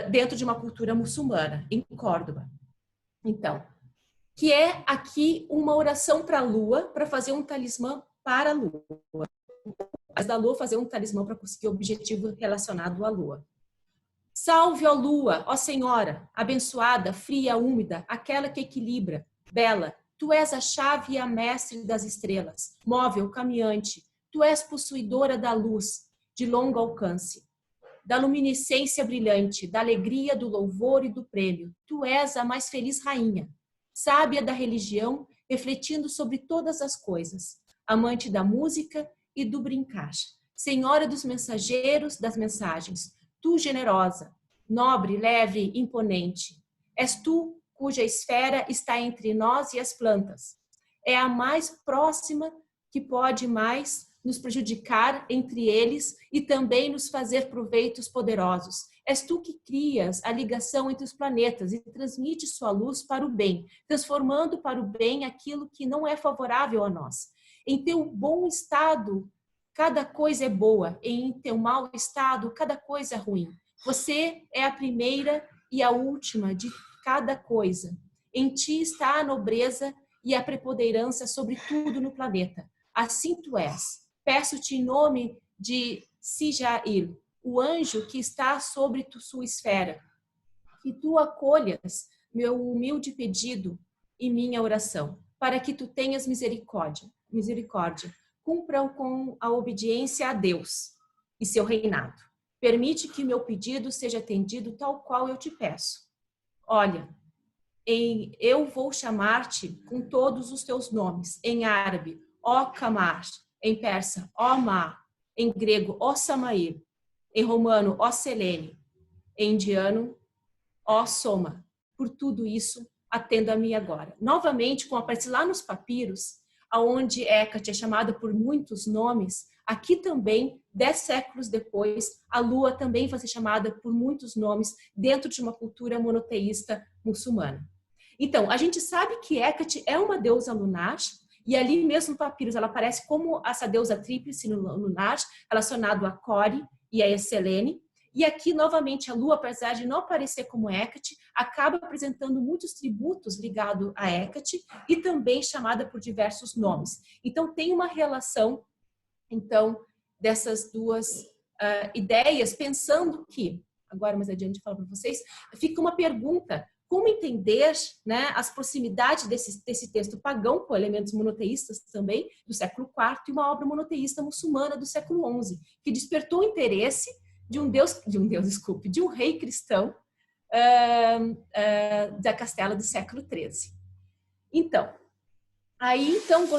dentro de uma cultura muçulmana, em Córdoba. Então, que é aqui uma oração para a lua, para fazer um talismã para a lua. Mas da lua fazer um talismã para conseguir o objetivo relacionado à lua. Salve, ó lua, ó senhora, abençoada, fria, úmida, aquela que equilibra, bela, tu és a chave e a mestre das estrelas, móvel, caminhante, tu és possuidora da luz, de longo alcance, da luminescência brilhante, da alegria, do louvor e do prêmio, tu és a mais feliz rainha, sábia da religião, refletindo sobre todas as coisas, amante da música e do brincar, senhora dos mensageiros, das mensagens, tu generosa, nobre, leve, imponente, és tu cuja esfera está entre nós e as plantas, é a mais próxima que pode mais nos prejudicar entre eles e também nos fazer proveitos poderosos. És tu que crias a ligação entre os planetas e transmite sua luz para o bem, transformando para o bem aquilo que não é favorável a nós. Em teu bom estado, cada coisa é boa. Em teu mau estado, cada coisa é ruim. Você é a primeira e a última de cada coisa. Em ti está a nobreza e a preponderância sobre tudo no planeta. Assim tu és. Peço-te em nome de Sijail, o anjo que está sobre sua esfera, que tu acolhas meu humilde pedido e minha oração, para que tu tenhas misericórdia. Cumpram com a obediência a Deus e seu reinado. Permite que meu pedido seja atendido tal qual eu te peço. Olha, eu vou chamar-te com todos os teus nomes, em árabe, ó Kamar, em persa, ó Ma, em grego, ó Samair, em romano, ó Selene, em indiano, ó Soma, por tudo isso, atenda-me agora. Novamente, com aparece lá nos papiros, aonde Hecate é chamada por muitos nomes, aqui também, 10 séculos depois, a Lua também vai ser chamada por muitos nomes dentro de uma cultura monoteísta muçulmana. Então, a gente sabe que Hecate é uma deusa lunar, e ali mesmo no papiros ela aparece como essa deusa tríplice lunar, relacionado a Core e a Selene. E aqui, novamente, a Lua, apesar de não aparecer como Hecate, acaba apresentando muitos tributos ligados a Hecate e também chamada por diversos nomes. Então, tem uma relação, então, dessas duas ideias, pensando que, agora mais adiante eu falo para vocês, fica uma pergunta, como entender, né, as proximidades desse texto pagão, com elementos monoteístas também, do século IV, e uma obra monoteísta muçulmana do século XI, que despertou o interesse de um rei cristão da Castela do século XIII. Então,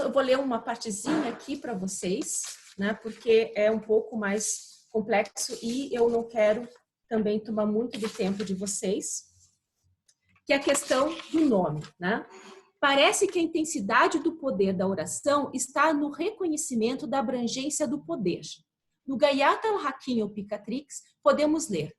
eu vou ler uma partezinha aqui para vocês, né, porque é um pouco mais complexo e eu não quero também tomar muito do tempo de vocês, que é a questão do nome, né? Parece que a intensidade do poder da oração está no reconhecimento da abrangência do poder. No Gayat al-Hakim ou Picatrix, podemos ler: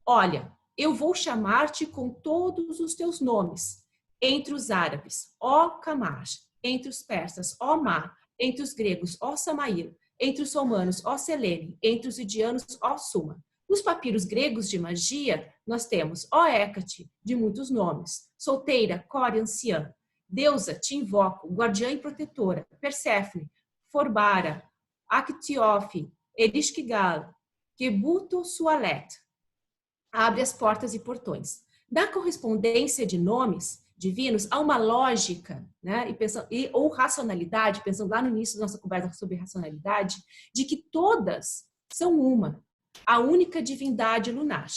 olha, eu vou chamar-te com todos os teus nomes. Entre os árabes, ó Kamar. Entre os persas, ó Ma. Entre os gregos, ó Samaíl. Entre os romanos, ó Selene. Entre os indianos, ó Suma. Nos papiros gregos de magia, nós temos ó Hecate, de muitos nomes. Solteira, Core, anciã. Deusa, te invoco, guardiã e protetora. Perséfone, Forbara, Actiofe, Erishkigal, Kebuto Sualet. Abre as portas e portões. Da correspondência de nomes divinos, há uma lógica, né, ou racionalidade, pensando lá no início da nossa conversa sobre racionalidade, de que todas são uma, a única divindade lunar.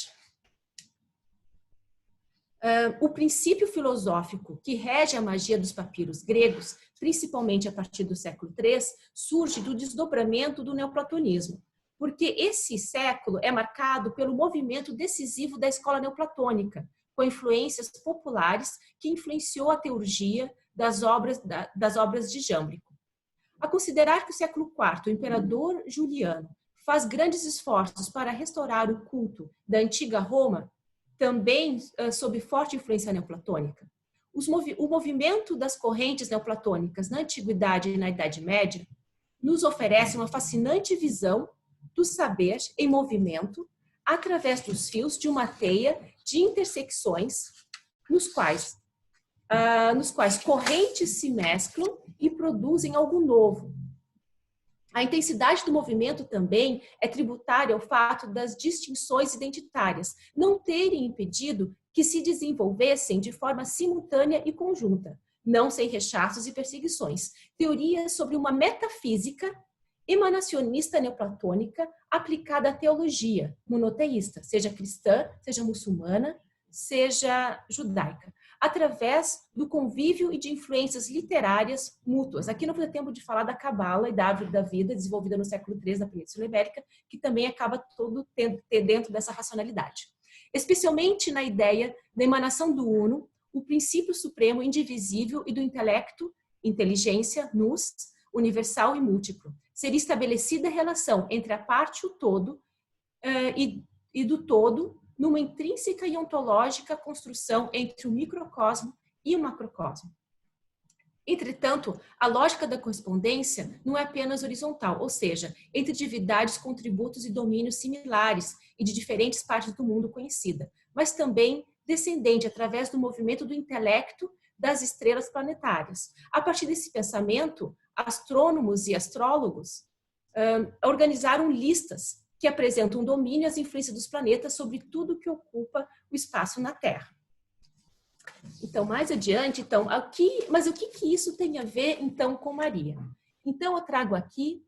O princípio filosófico que rege a magia dos papiros gregos, principalmente a partir do século III, surge do desdobramento do neoplatonismo, porque esse século é marcado pelo movimento decisivo da escola neoplatônica, com influências populares que influenciou a teurgia das obras de Jâmblico. A considerar que o século IV, o imperador Juliano, faz grandes esforços para restaurar o culto da antiga Roma, também sob forte influência neoplatônica. O movimento das correntes neoplatônicas na Antiguidade e na Idade Média nos oferece uma fascinante visão do saber em movimento através dos fios de uma teia de intersecções nos quais correntes se mesclam e produzem algo novo. A intensidade do movimento também é tributária ao fato das distinções identitárias não terem impedido que se desenvolvessem de forma simultânea e conjunta, não sem rechaços e perseguições, teorias sobre uma metafísica emanacionista neoplatônica aplicada à teologia monoteísta, seja cristã, seja muçulmana, seja judaica, através do convívio e de influências literárias mútuas. Aqui não vou ter tempo de falar da Cabala e da Árvore da Vida, desenvolvida no século III na Península Ibérica, que também acaba todo dentro dessa racionalidade. Especialmente na ideia da emanação do Uno, o princípio supremo indivisível e do intelecto, inteligência, nous, universal e múltiplo. Seria estabelecida a relação entre a parte e o todo e do todo numa intrínseca e ontológica construção entre o microcosmo e o macrocosmo. Entretanto, a lógica da correspondência não é apenas horizontal, ou seja, entre divindades com tributos e domínios similares e de diferentes partes do mundo conhecida, mas também descendente através do movimento do intelecto das estrelas planetárias. A partir desse pensamento, astrônomos e astrólogos organizaram listas que apresentam um domínio e as influências dos planetas sobre tudo que ocupa o espaço na Terra. Então, mais adiante, mas o que isso tem a ver, então, com Maria? Então, eu trago aqui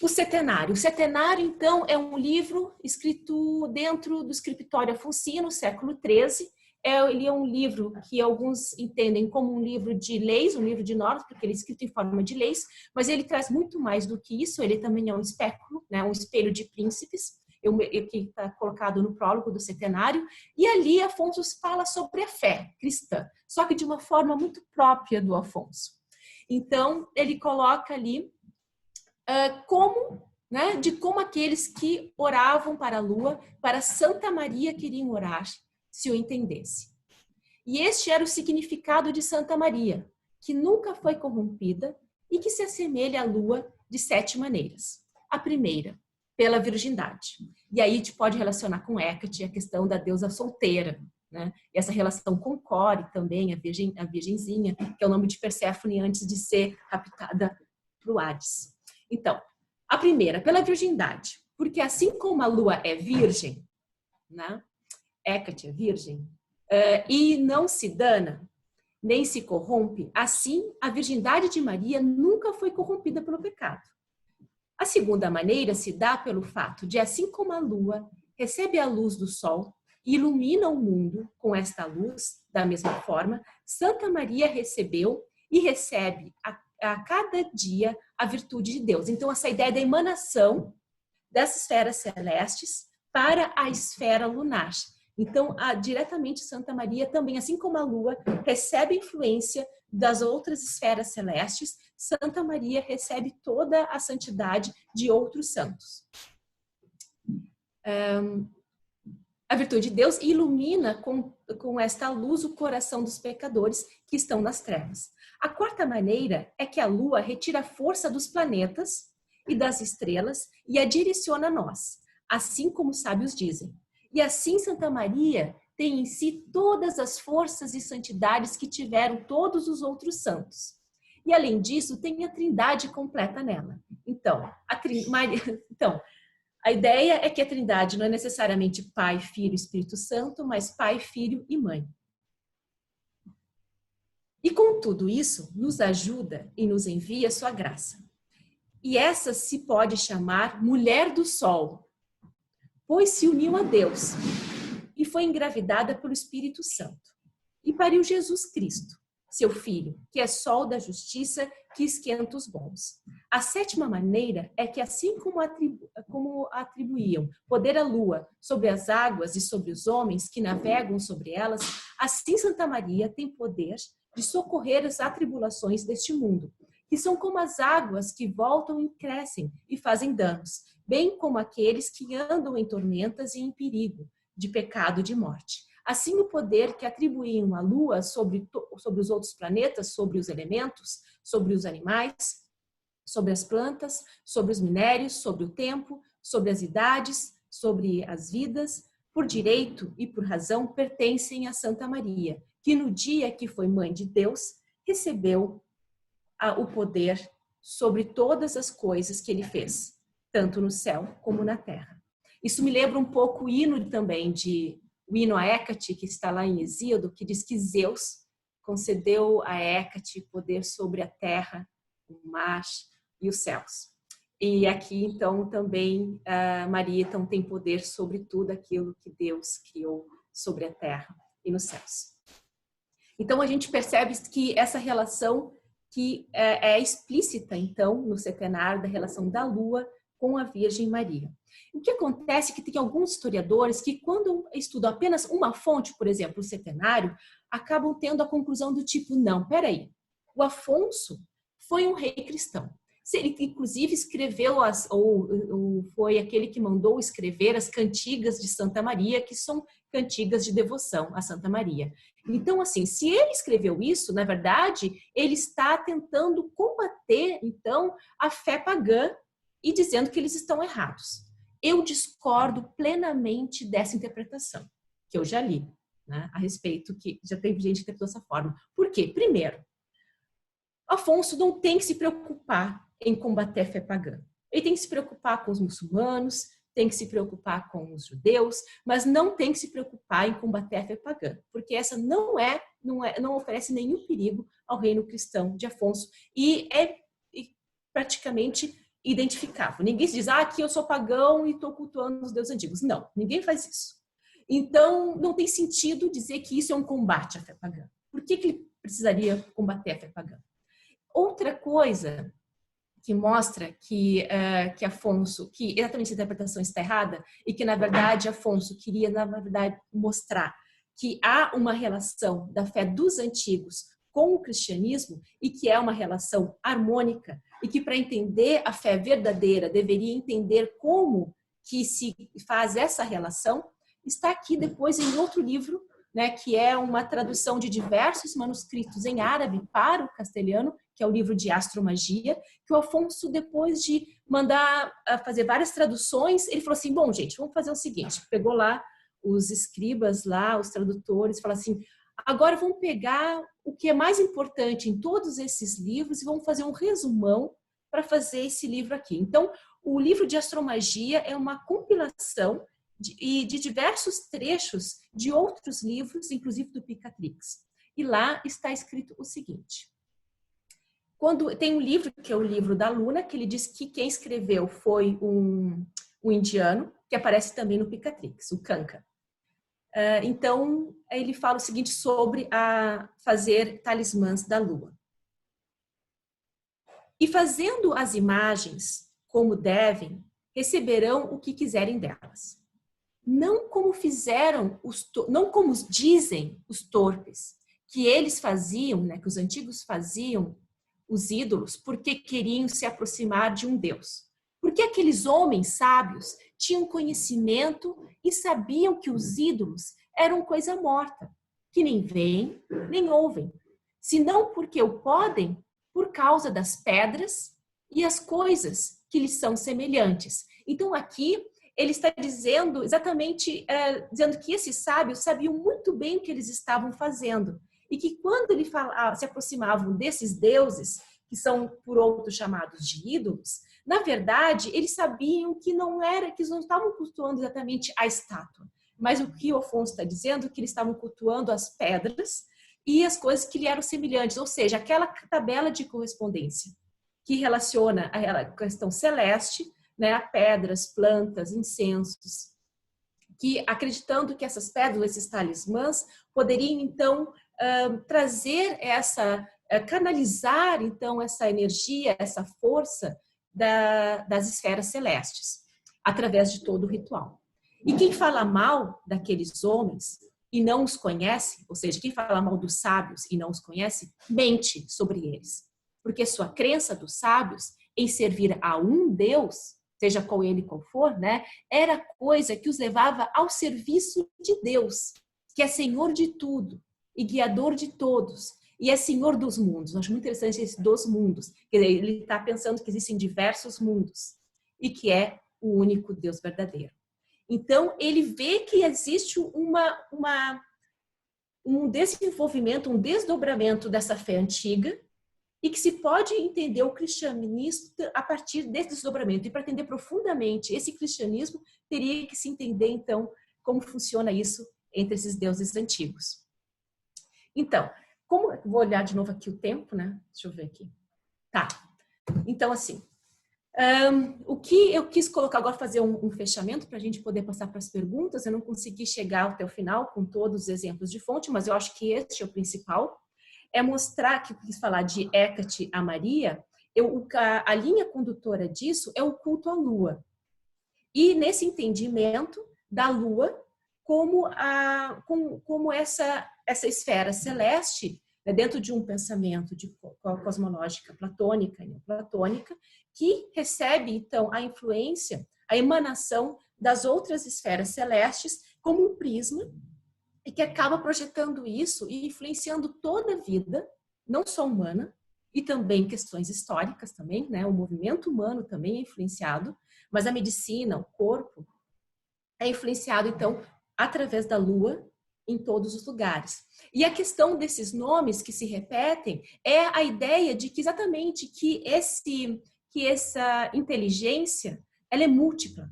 o Setenário. O Setenário, então, é um livro escrito dentro do Scriptório Afonsino, século XIII. Ele é um livro que alguns entendem como um livro de leis, um livro de normas, porque ele é escrito em forma de leis, mas ele traz muito mais do que isso. Ele também é um espéculo, né, um espelho de príncipes. que está colocado no prólogo do Setenário, e ali Afonso fala sobre a fé cristã, só que de uma forma muito própria do Afonso. Então, ele coloca ali de como aqueles que oravam para a lua, para Santa Maria queriam orar, se o entendesse. E este era o significado de Santa Maria, que nunca foi corrompida e que se assemelha à lua de 7 maneiras. A primeira, pela virgindade. E aí a gente pode relacionar com Hécate a questão da deusa solteira, né? E essa relação com Core também, a virgenzinha, que é o nome de Perséfone antes de ser raptada para o Hades. Então, a primeira, pela virgindade, porque assim como a lua é virgem, né? Hécate é virgem, e não se dana, nem se corrompe, assim a virgindade de Maria nunca foi corrompida pelo pecado. A segunda maneira se dá pelo fato de, assim como a lua recebe a luz do sol e ilumina o mundo com esta luz, da mesma forma, Santa Maria recebeu e recebe a cada dia a virtude de Deus. Então, essa ideia da emanação das esferas celestes para a esfera lunar. Então, diretamente Santa Maria também, assim como a lua recebe influência das outras esferas celestes, Santa Maria recebe toda a santidade de outros santos. A virtude de Deus ilumina com esta luz o coração dos pecadores que estão nas trevas. A quarta maneira é que a lua retira a força dos planetas e das estrelas e a direciona a nós, assim como os sábios dizem. E assim Santa Maria tem em si todas as forças e santidades que tiveram todos os outros santos. E além disso, tem a trindade completa nela. Então, a ideia é que a trindade não é necessariamente Pai, Filho e Espírito Santo, mas Pai, Filho e Mãe. E com tudo isso, nos ajuda e nos envia sua graça. E essa se pode chamar Mulher do Sol, pois se uniu a Deus e foi engravidada pelo Espírito Santo. E pariu Jesus Cristo, seu Filho, que é sol da justiça que esquenta os bons. A sétima maneira é que, assim como atribuíam poder à lua sobre as águas e sobre os homens que navegam sobre elas, assim Santa Maria tem poder de socorrer as atribulações deste mundo, que são como as águas que voltam e crescem e fazem danos, bem como aqueles que andam em tormentas e em perigo de pecado e de morte. Assim, o poder que atribuíam à lua sobre os outros planetas, sobre os elementos, sobre os animais, sobre as plantas, sobre os minérios, sobre o tempo, sobre as idades, sobre as vidas, por direito e por razão, pertencem a Santa Maria, que no dia que foi mãe de Deus, recebeu o poder sobre todas as coisas que ele fez, tanto no céu como na terra. Isso me lembra um pouco o hino também o hino a Hécate, que está lá em Hesíodo, que diz que Zeus concedeu a Hécate poder sobre a terra, o mar e os céus. E aqui, então, também Maria então, tem poder sobre tudo aquilo que Deus criou sobre a terra e nos céus. Então, a gente percebe que essa relação que é explícita, então, no setenário da relação da Lua com a Virgem Maria. O que acontece é que tem alguns historiadores que, quando estudam apenas uma fonte, por exemplo, o setenário, acabam tendo a conclusão do tipo, não, peraí, o Afonso foi um rei cristão. Ele, inclusive, escreveu, ou foi aquele que mandou escrever as cantigas de Santa Maria, que são cantigas de devoção a Santa Maria. Então, assim, se ele escreveu isso, na verdade, ele está tentando combater, então, a fé pagã e dizendo que eles estão errados. Eu discordo plenamente dessa interpretação, que eu já li, né, a respeito, que já teve gente que interpretou dessa forma. Por quê? Primeiro, Afonso não tem que se preocupar em combater a fé pagã. Ele tem que se preocupar com os muçulmanos, tem que se preocupar com os judeus, mas não tem que se preocupar em combater a fé pagã, porque essa não oferece nenhum perigo ao reino cristão de Afonso e é praticamente identificável. Ninguém se diz, aqui eu sou pagão e estou cultuando os deuses antigos. Não, ninguém faz isso. Então, não tem sentido dizer que isso é um combate à fé pagã. Por que ele precisaria combater a fé pagã? Outra coisa que mostra que Afonso, que exatamente a interpretação está errada e que, na verdade, Afonso queria, na verdade, mostrar que há uma relação da fé dos antigos com o cristianismo e que é uma relação harmônica e que, para entender a fé verdadeira, deveria entender como que se faz essa relação, está aqui depois em outro livro, né, que é uma tradução de diversos manuscritos em árabe para o castelhano, que é o livro de Astromagia, que o Afonso, depois de mandar fazer várias traduções, ele falou assim, bom, gente, vamos fazer o seguinte, pegou lá os escribas, lá, os tradutores, falou assim, agora vamos pegar o que é mais importante em todos esses livros e vamos fazer um resumão para fazer esse livro aqui. Então, o livro de Astromagia é uma compilação de diversos trechos de outros livros, inclusive do Picatrix. E lá está escrito o seguinte. Quando tem um livro, que é o livro da Luna, que ele diz que quem escreveu foi um indiano, que aparece também no Picatrix, o Kanka. Então, ele fala o seguinte sobre fazer talismãs da Lua. E fazendo as imagens como devem, receberão o que quiserem delas. Não como não como dizem os torpes, que eles faziam, né, que os antigos faziam, os ídolos, porque queriam se aproximar de um Deus. Porque aqueles homens sábios tinham conhecimento e sabiam que os ídolos eram coisa morta, que nem veem, nem ouvem, senão porque o podem por causa das pedras e as coisas que lhes são semelhantes. Então aqui ele está dizendo exatamente, dizendo que esses sábios sabiam muito bem o que eles estavam fazendo e que quando ele se aproximavam desses deuses, que são por outros chamados de ídolos, na verdade eles sabiam que que eles não estavam cultuando exatamente a estátua, mas o que o Afonso está dizendo é que eles estavam cultuando as pedras e as coisas que lhe eram semelhantes, ou seja, aquela tabela de correspondência que relaciona a questão celeste, né, a pedras, plantas, incensos, que acreditando que essas pedras, esses talismãs, poderiam então trazer canalizar então essa energia, essa força das esferas celestes, através de todo o ritual. E quem fala mal daqueles homens e não os conhece, ou seja, quem fala mal dos sábios e não os conhece, mente sobre eles. Porque sua crença dos sábios em servir a um Deus, seja qual for, né, era coisa que os levava ao serviço de Deus, que é Senhor de tudo e guiador de todos, e é Senhor dos mundos. Eu acho muito interessante esse dos mundos. Quer dizer, ele está pensando que existem diversos mundos e que é o único Deus verdadeiro. Então, ele vê que existe um desenvolvimento, um desdobramento dessa fé antiga e que se pode entender o cristianismo a partir desse desdobramento. E para entender profundamente esse cristianismo, teria que se entender, então, como funciona isso entre esses deuses antigos. Então, vou olhar de novo aqui o tempo, né? Deixa eu ver aqui. Tá. Então, assim, o que eu quis colocar agora, fazer um fechamento para a gente poder passar para as perguntas. Eu não consegui chegar até o final com todos os exemplos de fonte, mas eu acho que este é o principal. É mostrar que eu quis falar de Hecate a Maria, a linha condutora disso é o culto à lua. E nesse entendimento da lua como essa esfera celeste, né, dentro de um pensamento de cosmológica platônica e neoplatônica, que recebe, então, a influência, a emanação das outras esferas celestes como um prisma e que acaba projetando isso e influenciando toda a vida, não só humana, e também questões históricas também, né? O movimento humano também é influenciado, mas a medicina, o corpo, é influenciado, então, através da lua em todos os lugares. E a questão desses nomes que se repetem é a ideia de que exatamente que essa inteligência, ela é múltipla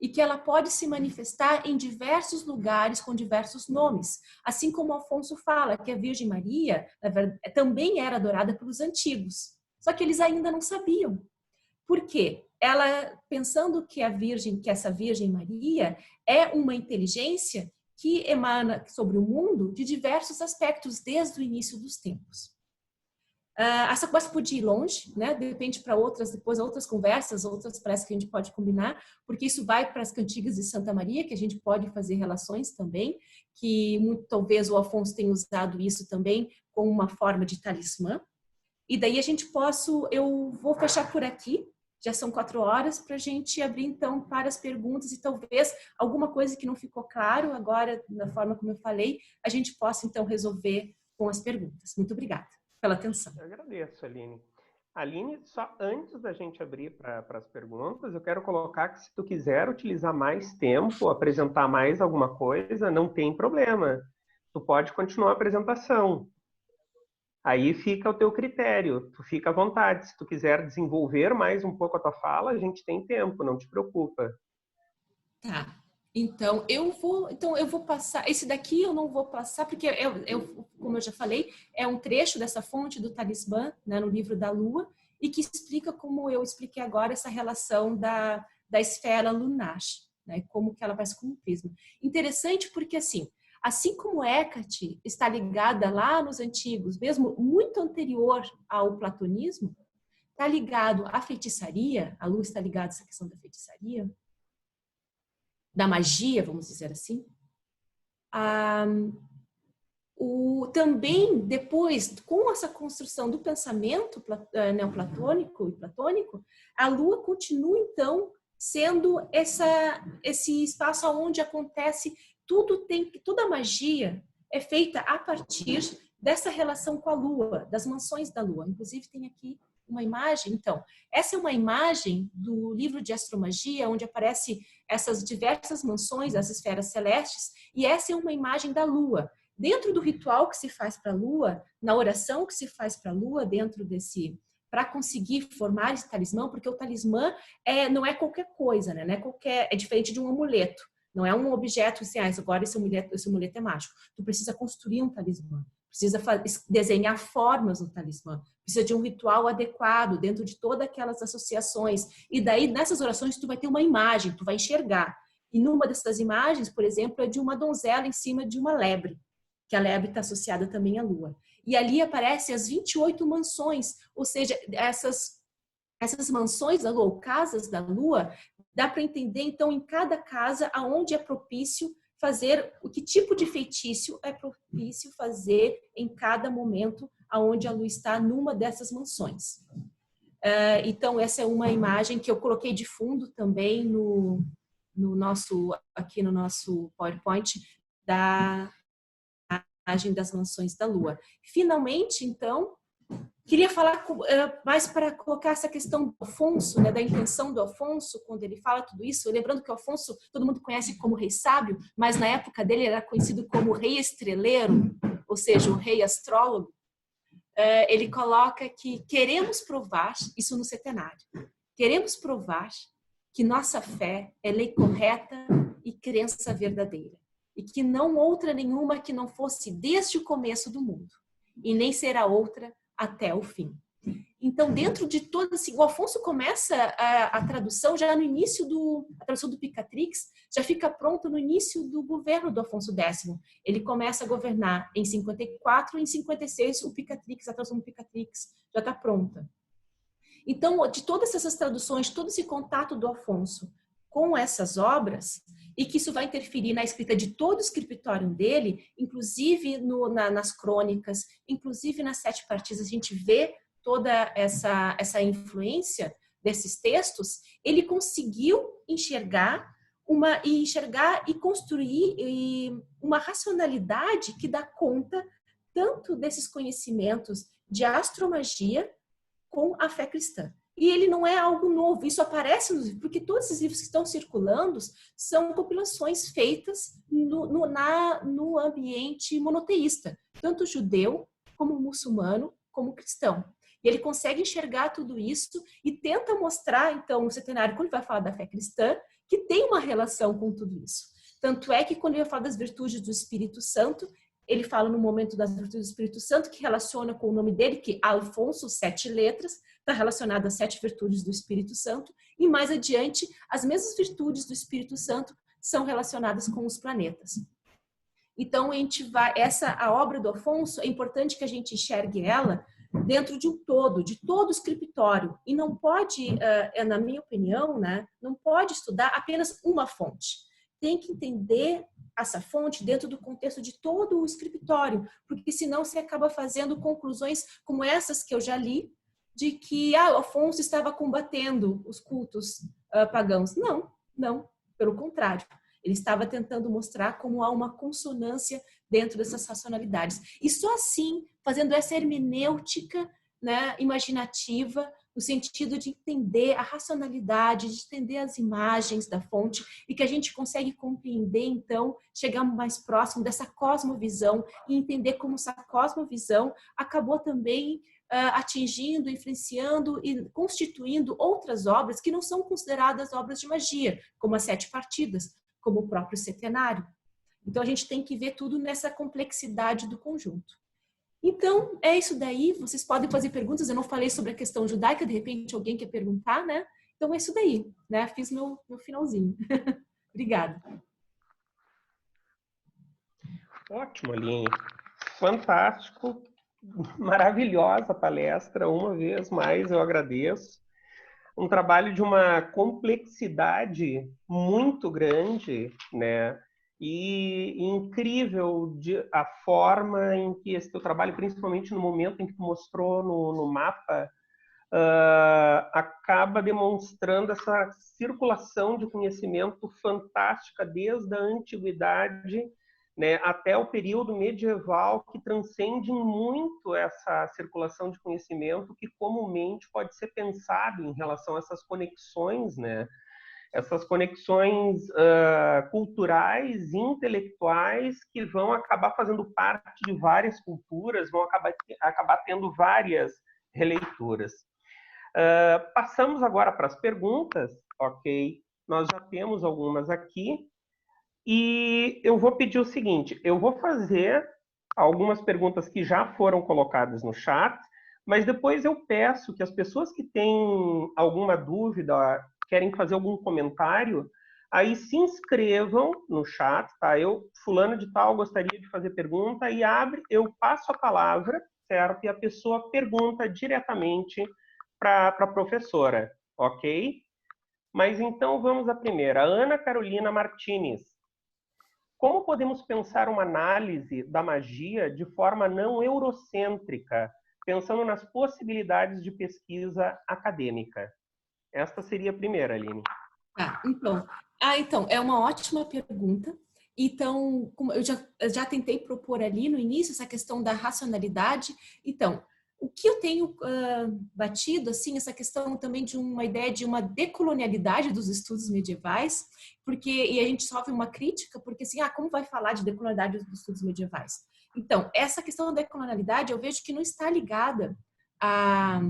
e que ela pode se manifestar em diversos lugares com diversos nomes. Assim como Afonso fala que a Virgem Maria, na verdade, também era adorada pelos antigos, só que eles ainda não sabiam. Por quê? Ela, pensando que essa Virgem Maria é uma inteligência que emana sobre o mundo de diversos aspectos desde o início dos tempos. Essa conversa pode ir longe, né? Depende para depois outras conversas, outras parece que a gente pode combinar, porque isso vai para as cantigas de Santa Maria, que a gente pode fazer relações também, que talvez o Afonso tenha usado isso também como uma forma de talismã. E daí eu vou fechar por aqui, já são 4 horas, para a gente abrir então para as perguntas e talvez alguma coisa que não ficou claro agora, na forma como eu falei, a gente possa então resolver com as perguntas. Muito obrigada pela atenção. Eu agradeço, Aline. Aline, só antes da gente abrir para as perguntas, eu quero colocar que se tu quiser utilizar mais tempo, apresentar mais alguma coisa, não tem problema. Tu pode continuar a apresentação. Aí fica o teu critério, tu fica à vontade. Se tu quiser desenvolver mais um pouco a tua fala, a gente tem tempo, não te preocupa. Tá. Então eu vou passar. Esse daqui eu não vou passar, porque como eu já falei, é um trecho dessa fonte do talismã, né, no livro da Lua, e que explica, como eu expliquei agora, essa relação da esfera lunar, né, como que ela vai se como um prisma. Interessante porque, assim como Hecate está ligada lá nos antigos, mesmo muito anterior ao platonismo, está ligado à feitiçaria, a Lua está ligada a essa questão da feitiçaria, da magia, vamos dizer assim. Também depois, com essa construção do pensamento neoplatônico e platônico, a Lua continua então sendo esse espaço onde acontece toda a magia é feita a partir dessa relação com a Lua, das mansões da Lua. Inclusive tem aqui uma imagem. Então, essa é uma imagem do livro de Astromagia, onde aparece essas diversas mansões, as esferas celestes, e essa é uma imagem da Lua. Dentro do ritual que se faz para a Lua, na oração que se faz para a Lua, para conseguir formar esse talismã, porque o talismã não é qualquer coisa, né? Não é é diferente de um amuleto. Não é um objeto assim, agora esse amuleto é mágico. Tu precisa construir um talismã, precisa desenhar formas no talismã, precisa de um ritual adequado dentro de todas aquelas associações. E daí, nessas orações, tu vai ter uma imagem, tu vai enxergar. E numa dessas imagens, por exemplo, é de uma donzela em cima de uma lebre, que a lebre está associada também à Lua. E ali aparecem as 28 mansões, ou seja, essas mansões da Lua, ou casas da Lua, dá para entender, então, em cada casa, aonde é propício fazer, que tipo de feitiço é propício fazer em cada momento aonde a Lua está numa dessas mansões. Então, essa é uma imagem que eu coloquei de fundo também aqui no nosso PowerPoint, da imagem das mansões da Lua. Finalmente, então, queria falar mais para colocar essa questão do Afonso, né, da intenção do Afonso, quando ele fala tudo isso. Lembrando que o Afonso, todo mundo conhece como rei sábio, mas na época dele era conhecido como rei estreleiro, ou seja, o rei astrólogo. Ele coloca que queremos provar, isso no Setenário, queremos provar que nossa fé é lei correta e crença verdadeira, e que não outra nenhuma que não fosse desde o começo do mundo, e nem será outra até o fim. Então, dentro de todo assim, o Afonso começa a tradução já no início a tradução do Picatrix, já fica pronta no início do governo do Afonso X. Ele começa a governar em 54, em 56 o Picatrix, a tradução do Picatrix já está pronta. Então, de todas essas traduções, todo esse contato do Afonso com essas obras, e que isso vai interferir na escrita de todo o escritório dele, inclusive nas crônicas, inclusive nas 7 partidas, a gente vê toda essa influência desses textos. Ele conseguiu enxergar e construir uma racionalidade que dá conta tanto desses conhecimentos de astromagia com a fé cristã. E ele não é algo novo, isso aparece nos livros, porque todos esses livros que estão circulando são compilações feitas no ambiente monoteísta, tanto judeu, como muçulmano, como cristão. E ele consegue enxergar tudo isso e tenta mostrar, então, no Setenário, quando ele vai falar da fé cristã, que tem uma relação com tudo isso. Tanto é que, quando ele vai falar das virtudes do Espírito Santo, ele fala no momento das virtudes do Espírito Santo, que relaciona com o nome dele, que Alfonso, 7 letras, está relacionado às 7 virtudes do Espírito Santo, e mais adiante, as mesmas virtudes do Espírito Santo são relacionadas com os planetas. Então, a obra do Afonso, é importante que a gente enxergue ela dentro de um todo, de todo o scriptório. E não pode, na minha opinião, né, não pode estudar apenas uma fonte. Tem que entender essa fonte dentro do contexto de todo o scriptório, porque senão você acaba fazendo conclusões como essas que eu já li, de que Afonso estava combatendo os cultos pagãos. Não, pelo contrário. Ele estava tentando mostrar como há uma consonância dentro dessas racionalidades. E só assim, fazendo essa hermenêutica, né, imaginativa, no sentido de entender a racionalidade, de entender as imagens da fonte, e que a gente consegue compreender, então, chegar mais próximo dessa cosmovisão e entender como essa cosmovisão acabou também atingindo, influenciando e constituindo outras obras que não são consideradas obras de magia, como as 7 partidas, como o próprio setenário. Então, a gente tem que ver tudo nessa complexidade do conjunto. Então, é isso daí. Vocês podem fazer perguntas. Eu não falei sobre a questão judaica, de repente alguém quer perguntar, né? Então, é isso daí, né? Fiz meu finalzinho. Obrigada. Ótimo, Aline. Fantástico. Maravilhosa palestra. Uma vez mais, eu agradeço. Um trabalho de uma complexidade muito grande, né? E incrível a forma em que esse teu trabalho, principalmente no momento em que tu mostrou no mapa, acaba demonstrando essa circulação de conhecimento fantástica desde a antiguidade, né, até o período medieval, que transcende muito essa circulação de conhecimento que comumente pode ser pensado em relação a essas conexões, né? Essas conexões culturais, intelectuais, que vão acabar fazendo parte de várias culturas, vão acabar tendo várias releituras. Passamos agora para as perguntas, ok? Nós já temos algumas aqui. E eu vou pedir o seguinte, eu vou fazer algumas perguntas que já foram colocadas no chat, mas depois eu peço que as pessoas que têm alguma dúvida, querem fazer algum comentário, aí se inscrevam no chat, tá? Fulano de tal, gostaria de fazer pergunta, e eu passo a palavra, certo? E a pessoa pergunta diretamente para a professora, ok? Mas então vamos à primeira. Ana Carolina Martins. Como podemos pensar uma análise da magia de forma não eurocêntrica, pensando nas possibilidades de pesquisa acadêmica? Esta seria a primeira, Aline. Então, é uma ótima pergunta. Então, como eu já tentei propor ali no início essa questão da racionalidade. Então, o que eu tenho batido, assim, essa questão também de uma ideia de uma decolonialidade dos estudos medievais, e a gente sofre uma crítica, porque assim, como vai falar de decolonialidade dos estudos medievais? Então, essa questão da decolonialidade eu vejo que não está ligada à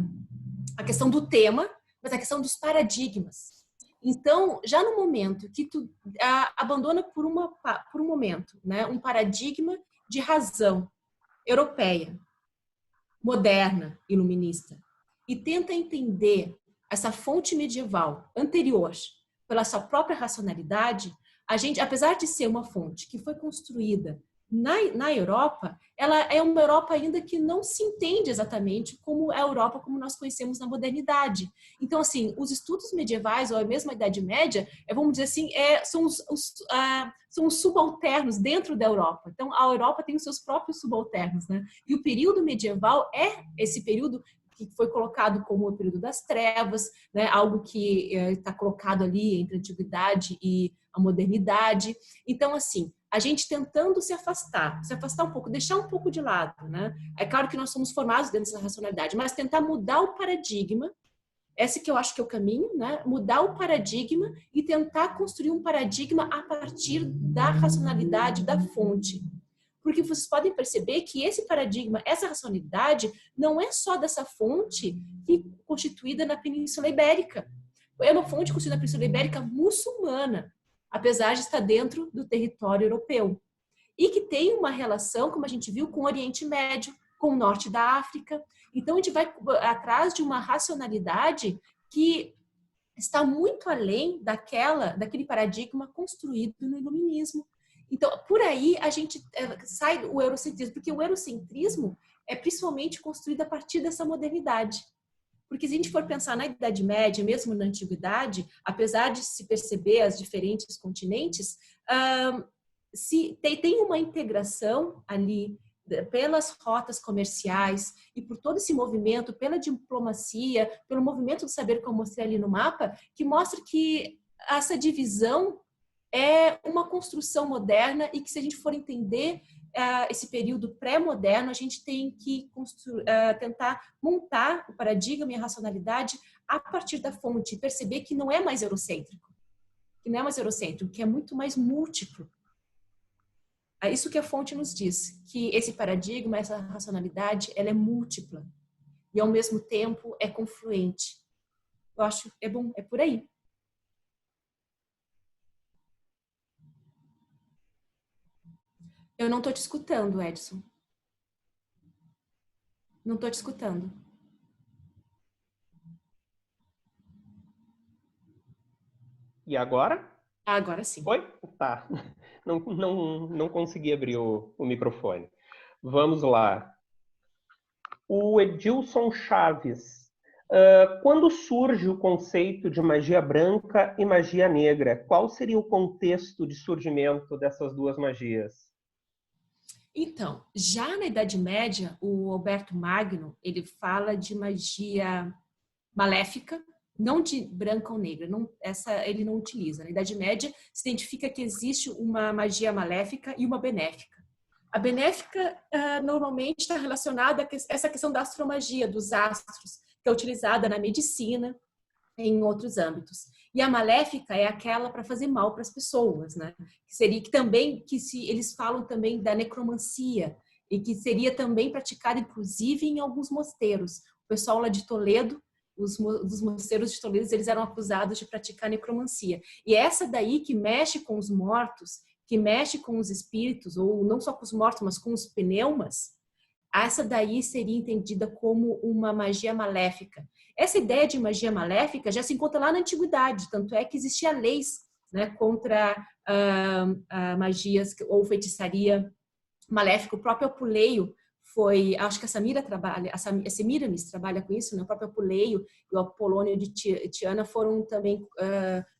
questão do tema, mas à questão dos paradigmas. Então, já no momento que tu abandona por um momento, né, um paradigma de razão europeia, moderna, iluminista, e tenta entender essa fonte medieval anterior pela sua própria racionalidade, a gente, apesar de ser uma fonte que foi construída na Europa, ela é uma Europa ainda que não se entende exatamente como é a Europa como nós conhecemos na modernidade. Então, assim, os estudos medievais, ou a mesma Idade Média, vamos dizer assim, são os subalternos dentro da Europa. Então, a Europa tem os seus próprios subalternos, né? E o período medieval é esse período que foi colocado como o período das trevas, né? Algo que está colocado ali entre a antiguidade e a modernidade. Então, assim, a gente tentando se afastar um pouco, deixar um pouco de lado, né? É claro que nós somos formados dentro dessa racionalidade, mas tentar mudar o paradigma, esse que eu acho que é o caminho, né? Mudar o paradigma e tentar construir um paradigma a partir da racionalidade da fonte. Porque vocês podem perceber que esse paradigma, essa racionalidade, não é só dessa fonte que é constituída na Península Ibérica. É uma fonte constituída na Península Ibérica muçulmana, apesar de estar dentro do território europeu. E que tem uma relação, como a gente viu, com o Oriente Médio, com o norte da África. Então, a gente vai atrás de uma racionalidade que está muito além daquele paradigma construído no iluminismo. Então, por aí a gente sai do eurocentrismo, porque o eurocentrismo é principalmente construída a partir dessa modernidade. Porque se a gente for pensar na Idade Média, mesmo na Antiguidade, apesar de se perceber os diferentes continentes, se tem uma integração ali pelas rotas comerciais e por todo esse movimento, pela diplomacia, pelo movimento do saber que eu mostrei ali no mapa, que mostra que essa divisão é uma construção moderna e que, se a gente for entender esse período pré-moderno, a gente tem que tentar montar o paradigma e a racionalidade a partir da fonte, perceber que não é mais eurocêntrico, que é muito mais múltiplo. É isso que a fonte nos diz, que esse paradigma, essa racionalidade, ela é múltipla e, ao mesmo tempo, é confluente. Eu acho que é bom, é por aí. Eu não estou te escutando, Edson. Não estou te escutando. E agora? Agora sim. Oi? Tá. Não consegui abrir o microfone. Vamos lá. O Edilson Chaves. Quando surge o conceito de magia branca e magia negra, qual seria o contexto de surgimento dessas duas magias? Então, já na Idade Média, o Alberto Magno, ele fala de magia maléfica, não de branca ou negra, essa ele não utiliza. Na Idade Média, se identifica que existe uma magia maléfica e uma benéfica. A benéfica normalmente está relacionada a essa questão da astromagia, dos astros, que é utilizada na medicina, em outros âmbitos. E a maléfica é aquela para fazer mal para as pessoas, né? Que seria que também, eles falam também da necromancia, e que seria também praticada, inclusive, em alguns mosteiros. O pessoal lá de Toledo, dos mosteiros de Toledo, eles eram acusados de praticar necromancia. E essa daí que mexe com os mortos, que mexe com os espíritos, ou não só com os mortos, mas com os pneumas, essa daí seria entendida como uma magia maléfica. Essa ideia de magia maléfica já se encontra lá na Antiguidade, tanto é que existia leis, né, contra magias ou feitiçaria maléfica. O próprio Apuleio foi, acho que a Semíramis trabalha com isso, né? O próprio Apuleio e o Apolônio de Tiana foram também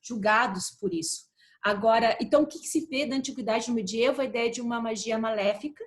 julgados por isso. Agora, então, o que se vê da Antiguidade no medievo? A ideia de uma magia maléfica,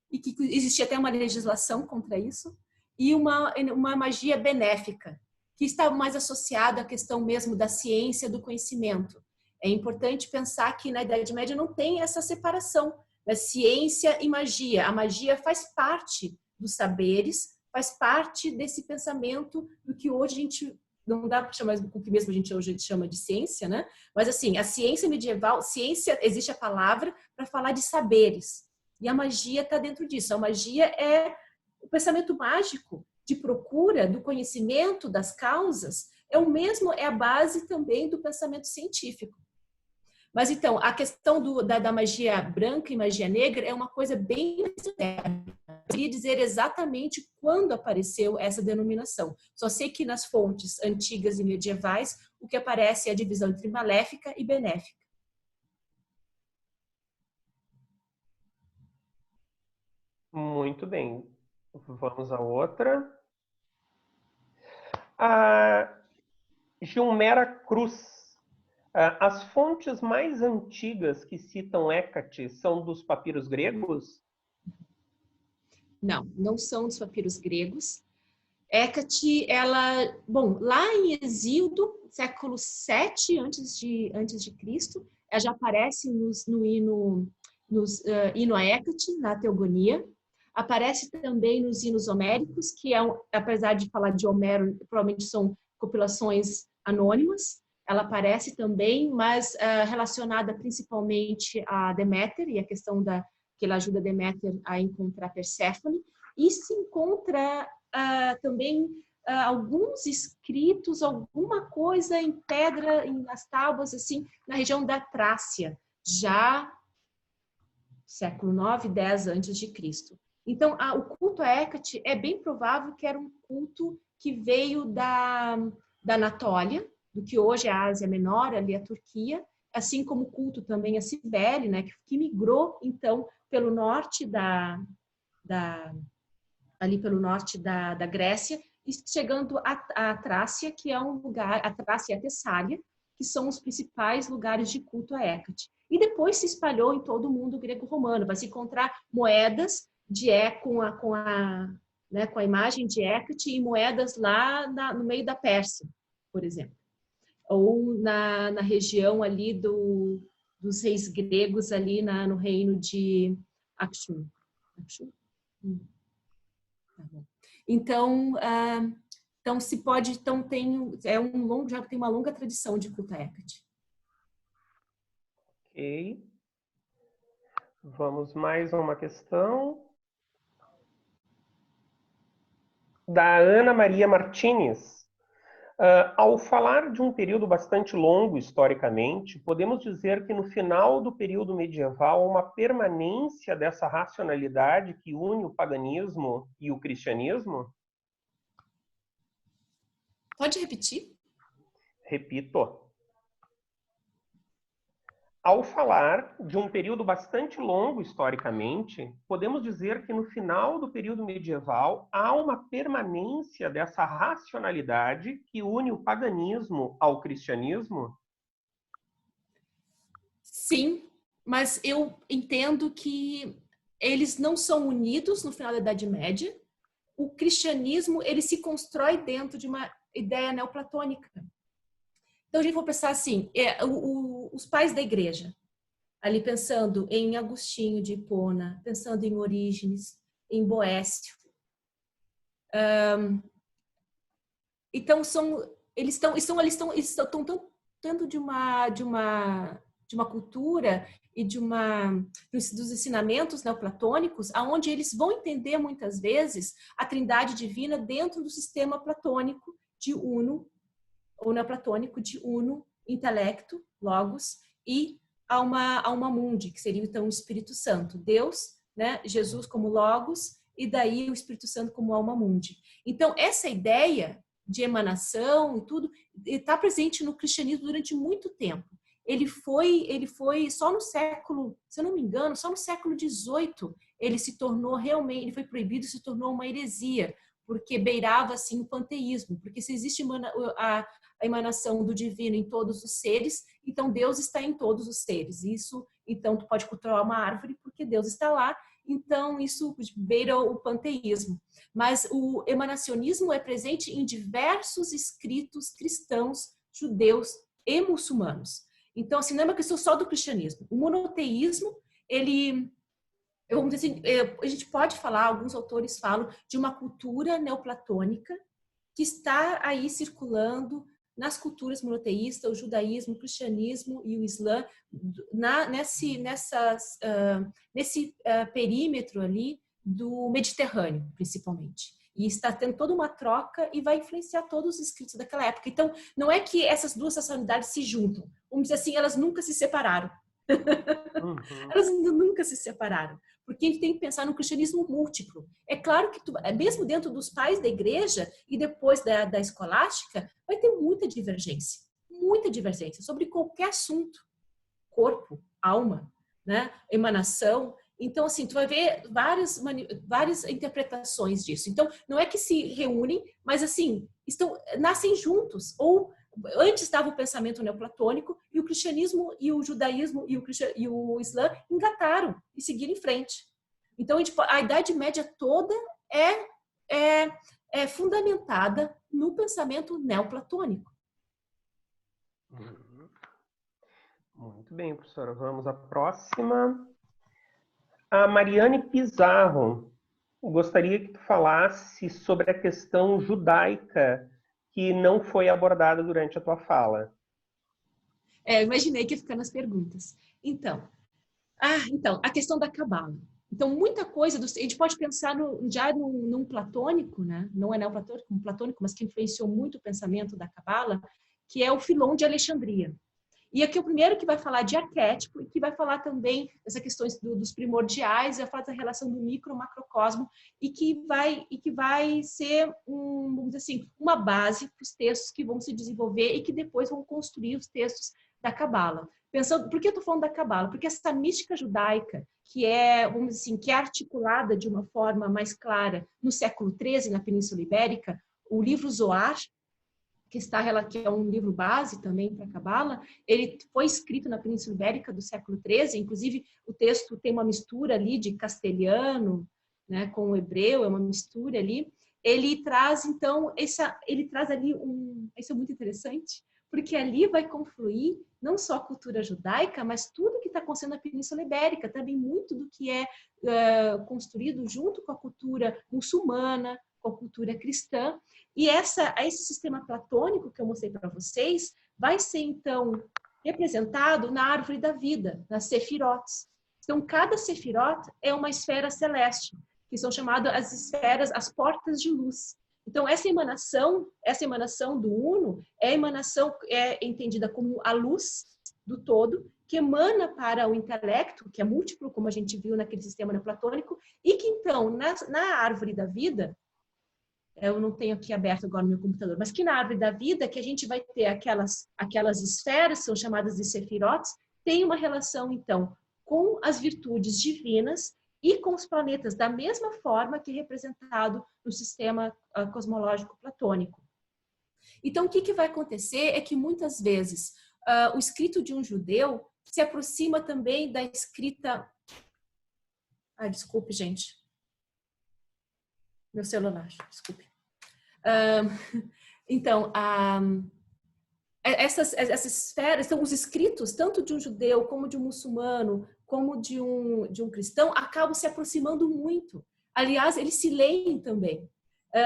e que existia até uma legislação contra isso, e uma magia benéfica, que está mais associada à questão mesmo da ciência, do conhecimento. É importante pensar que na Idade Média não tem essa separação da ciência e magia. A magia faz parte dos saberes, faz parte desse pensamento do que hoje a gente não dá para chamar, o que mesmo a gente hoje chama de ciência, né? Mas assim, a ciência medieval, ciência, existe a palavra para falar de saberes. E a magia está dentro disso. A magia é o pensamento mágico de procura do conhecimento das causas, é a base também do pensamento científico. Mas então, a questão da magia branca e magia negra é uma coisa bem moderna. Eu queria dizer exatamente quando apareceu essa denominação. Só sei que nas fontes antigas e medievais, o que aparece é a divisão entre maléfica e benéfica. Muito bem. Vamos a outra. A Gilmera Cruz. As fontes mais antigas que citam Hécate são dos papiros gregos? Não são dos papiros gregos. Hécate, lá em Hesíodo, século 7 antes de Cristo, ela já aparece no hino a Hécate, na Teogonia. Aparece também nos hinos homéricos, que apesar de falar de Homero, provavelmente são compilações anônimas. Ela aparece também, mas relacionada principalmente a Deméter e a questão que ela ajuda Deméter a encontrar Perséfone. E se encontra também alguns escritos, alguma coisa em pedra, nas tábuas, assim, na região da Trácia, já século 9, 10 antes de Cristo. Então, o culto a Hécate é bem provável que era um culto que veio da Anatólia, do que hoje é a Ásia Menor, ali a Turquia, assim como o culto também a Cibele, né, que migrou, então, pelo norte da ali pelo norte da Grécia, e chegando a Trácia, que é um lugar, a Trácia e a Tessália, que são os principais lugares de culto a Hécate. E depois se espalhou em todo o mundo grego-romano. Vai se encontrar moedas com a imagem de Hécate e moedas lá no meio da Pérsia, por exemplo. Ou na região ali dos reis gregos, ali no reino de Axum. Tá bom. Então, se pode, já tem uma longa tradição de culto a Hécate. Ok. Vamos mais a uma questão. Da Ana Maria Martínez. Ao falar de um período bastante longo historicamente, podemos dizer que no final do período medieval há uma permanência dessa racionalidade que une o paganismo e o cristianismo? Pode repetir? Repito. Ao falar de um período bastante longo historicamente, podemos dizer que no final do período medieval há uma permanência dessa racionalidade que une o paganismo ao cristianismo? Sim, mas eu entendo que eles não são unidos no final da Idade Média. O cristianismo, ele se constrói dentro de uma ideia neoplatônica. Então, a gente vai pensar assim, os pais da igreja, ali pensando em Agostinho de Hipona, pensando em Orígenes, em Boécio. Então, eles estão tanto de uma cultura e dos ensinamentos neoplatônicos, aonde eles vão entender muitas vezes a trindade divina dentro do sistema platônico de uno, ou neoplatônico de uno, intelecto, logos, e alma mundi, que seria então o Espírito Santo. Deus, né? Jesus como logos, e daí o Espírito Santo como alma mundi. Então, essa ideia de emanação e tudo está presente no cristianismo durante muito tempo. Ele foi só no século, se eu não me engano, só no século XVIII ele se tornou realmente, ele foi proibido e se tornou uma heresia, porque beirava assim o panteísmo, porque se existe a emanação do divino em todos os seres, então Deus está em todos os seres. Isso, então, tu pode cultuar uma árvore porque Deus está lá, então isso beira o panteísmo. Mas o emanacionismo é presente em diversos escritos cristãos, judeus e muçulmanos. Então, assim, não é uma questão só do cristianismo. O monoteísmo, vamos dizer assim, a gente pode falar, alguns autores falam de uma cultura neoplatônica que está aí circulando nas culturas monoteístas, o judaísmo, o cristianismo e o islã, nesse perímetro ali do Mediterrâneo, principalmente. E está tendo toda uma troca e vai influenciar todos os escritos daquela época. Então, não é que essas duas racionalidades se juntam. Vamos dizer assim, elas nunca se separaram. Uhum. Elas nunca se separaram. Porque a gente tem que pensar no cristianismo múltiplo. É claro que mesmo dentro dos pais da igreja e depois da escolástica, vai ter muita divergência sobre qualquer assunto. Corpo, alma, né? Emanação. Então, assim, tu vai ver várias interpretações disso. Então, não é que se reúnem, mas, assim, nascem juntos. Ou antes estava o pensamento neoplatônico e o cristianismo e o judaísmo e o islã engataram e seguiram em frente. Então, a Idade Média toda é fundamentada no pensamento neoplatônico. Muito bem, professora. Vamos à próxima. A Mariane Pizarro. Gostaria que tu falasse sobre a questão judaica que não foi abordada durante a tua fala. Eu imaginei que ia ficar nas perguntas. Então, a questão da Cabala. Então, muita coisa, a gente pode pensar num platônico, né? Não é neoplatônico, um platônico, mas que influenciou muito o pensamento da Cabala, que é o Filon de Alexandria. E aqui é o primeiro que vai falar de arquétipo e que vai falar também dessa questão dos primordiais, vai falar da relação do micro-macrocosmo e que vai ser vamos dizer assim, uma base para os textos que vão se desenvolver e que depois vão construir os textos da Cabala. Pensando, por que eu estou falando da Cabala? Porque essa mística judaica, que é, vamos dizer assim, que é articulada de uma forma mais clara no século XIII, na Península Ibérica, o livro Zohar, que é um livro base também para a Cabala, ele foi escrito na Península Ibérica do século XIII, inclusive o texto tem uma mistura ali de castelhano, né, com o hebreu, é uma mistura ali. Ele traz, então, ele traz ali isso é muito interessante, porque ali vai confluir não só a cultura judaica, mas tudo que está acontecendo na Península Ibérica, também muito do que é construído junto com a cultura muçulmana, com a cultura cristã. E esse sistema platônico que eu mostrei para vocês vai ser, então, representado na árvore da vida, nas sefirotes. Então, cada sefirot é uma esfera celeste, que são chamadas as esferas, as portas de luz. Então, essa emanação do Uno é entendida como a luz do todo, que emana para o intelecto, que é múltiplo, como a gente viu naquele sistema neoplatônico, e que, então, na árvore da vida, eu não tenho aqui aberto agora no meu computador, mas que na árvore da vida, que a gente vai ter aquelas esferas, são chamadas de sefirotes, tem uma relação, então, com as virtudes divinas e com os planetas, da mesma forma que é representado no sistema cosmológico platônico. Então, o que vai acontecer é que, muitas vezes, o escrito de um judeu se aproxima também da escrita... desculpe, gente. Meu celular, desculpe. Então, essas esferas, então, os escritos, tanto de um judeu, como de um muçulmano, como de um cristão, acabam se aproximando muito. Aliás, eles se leem também,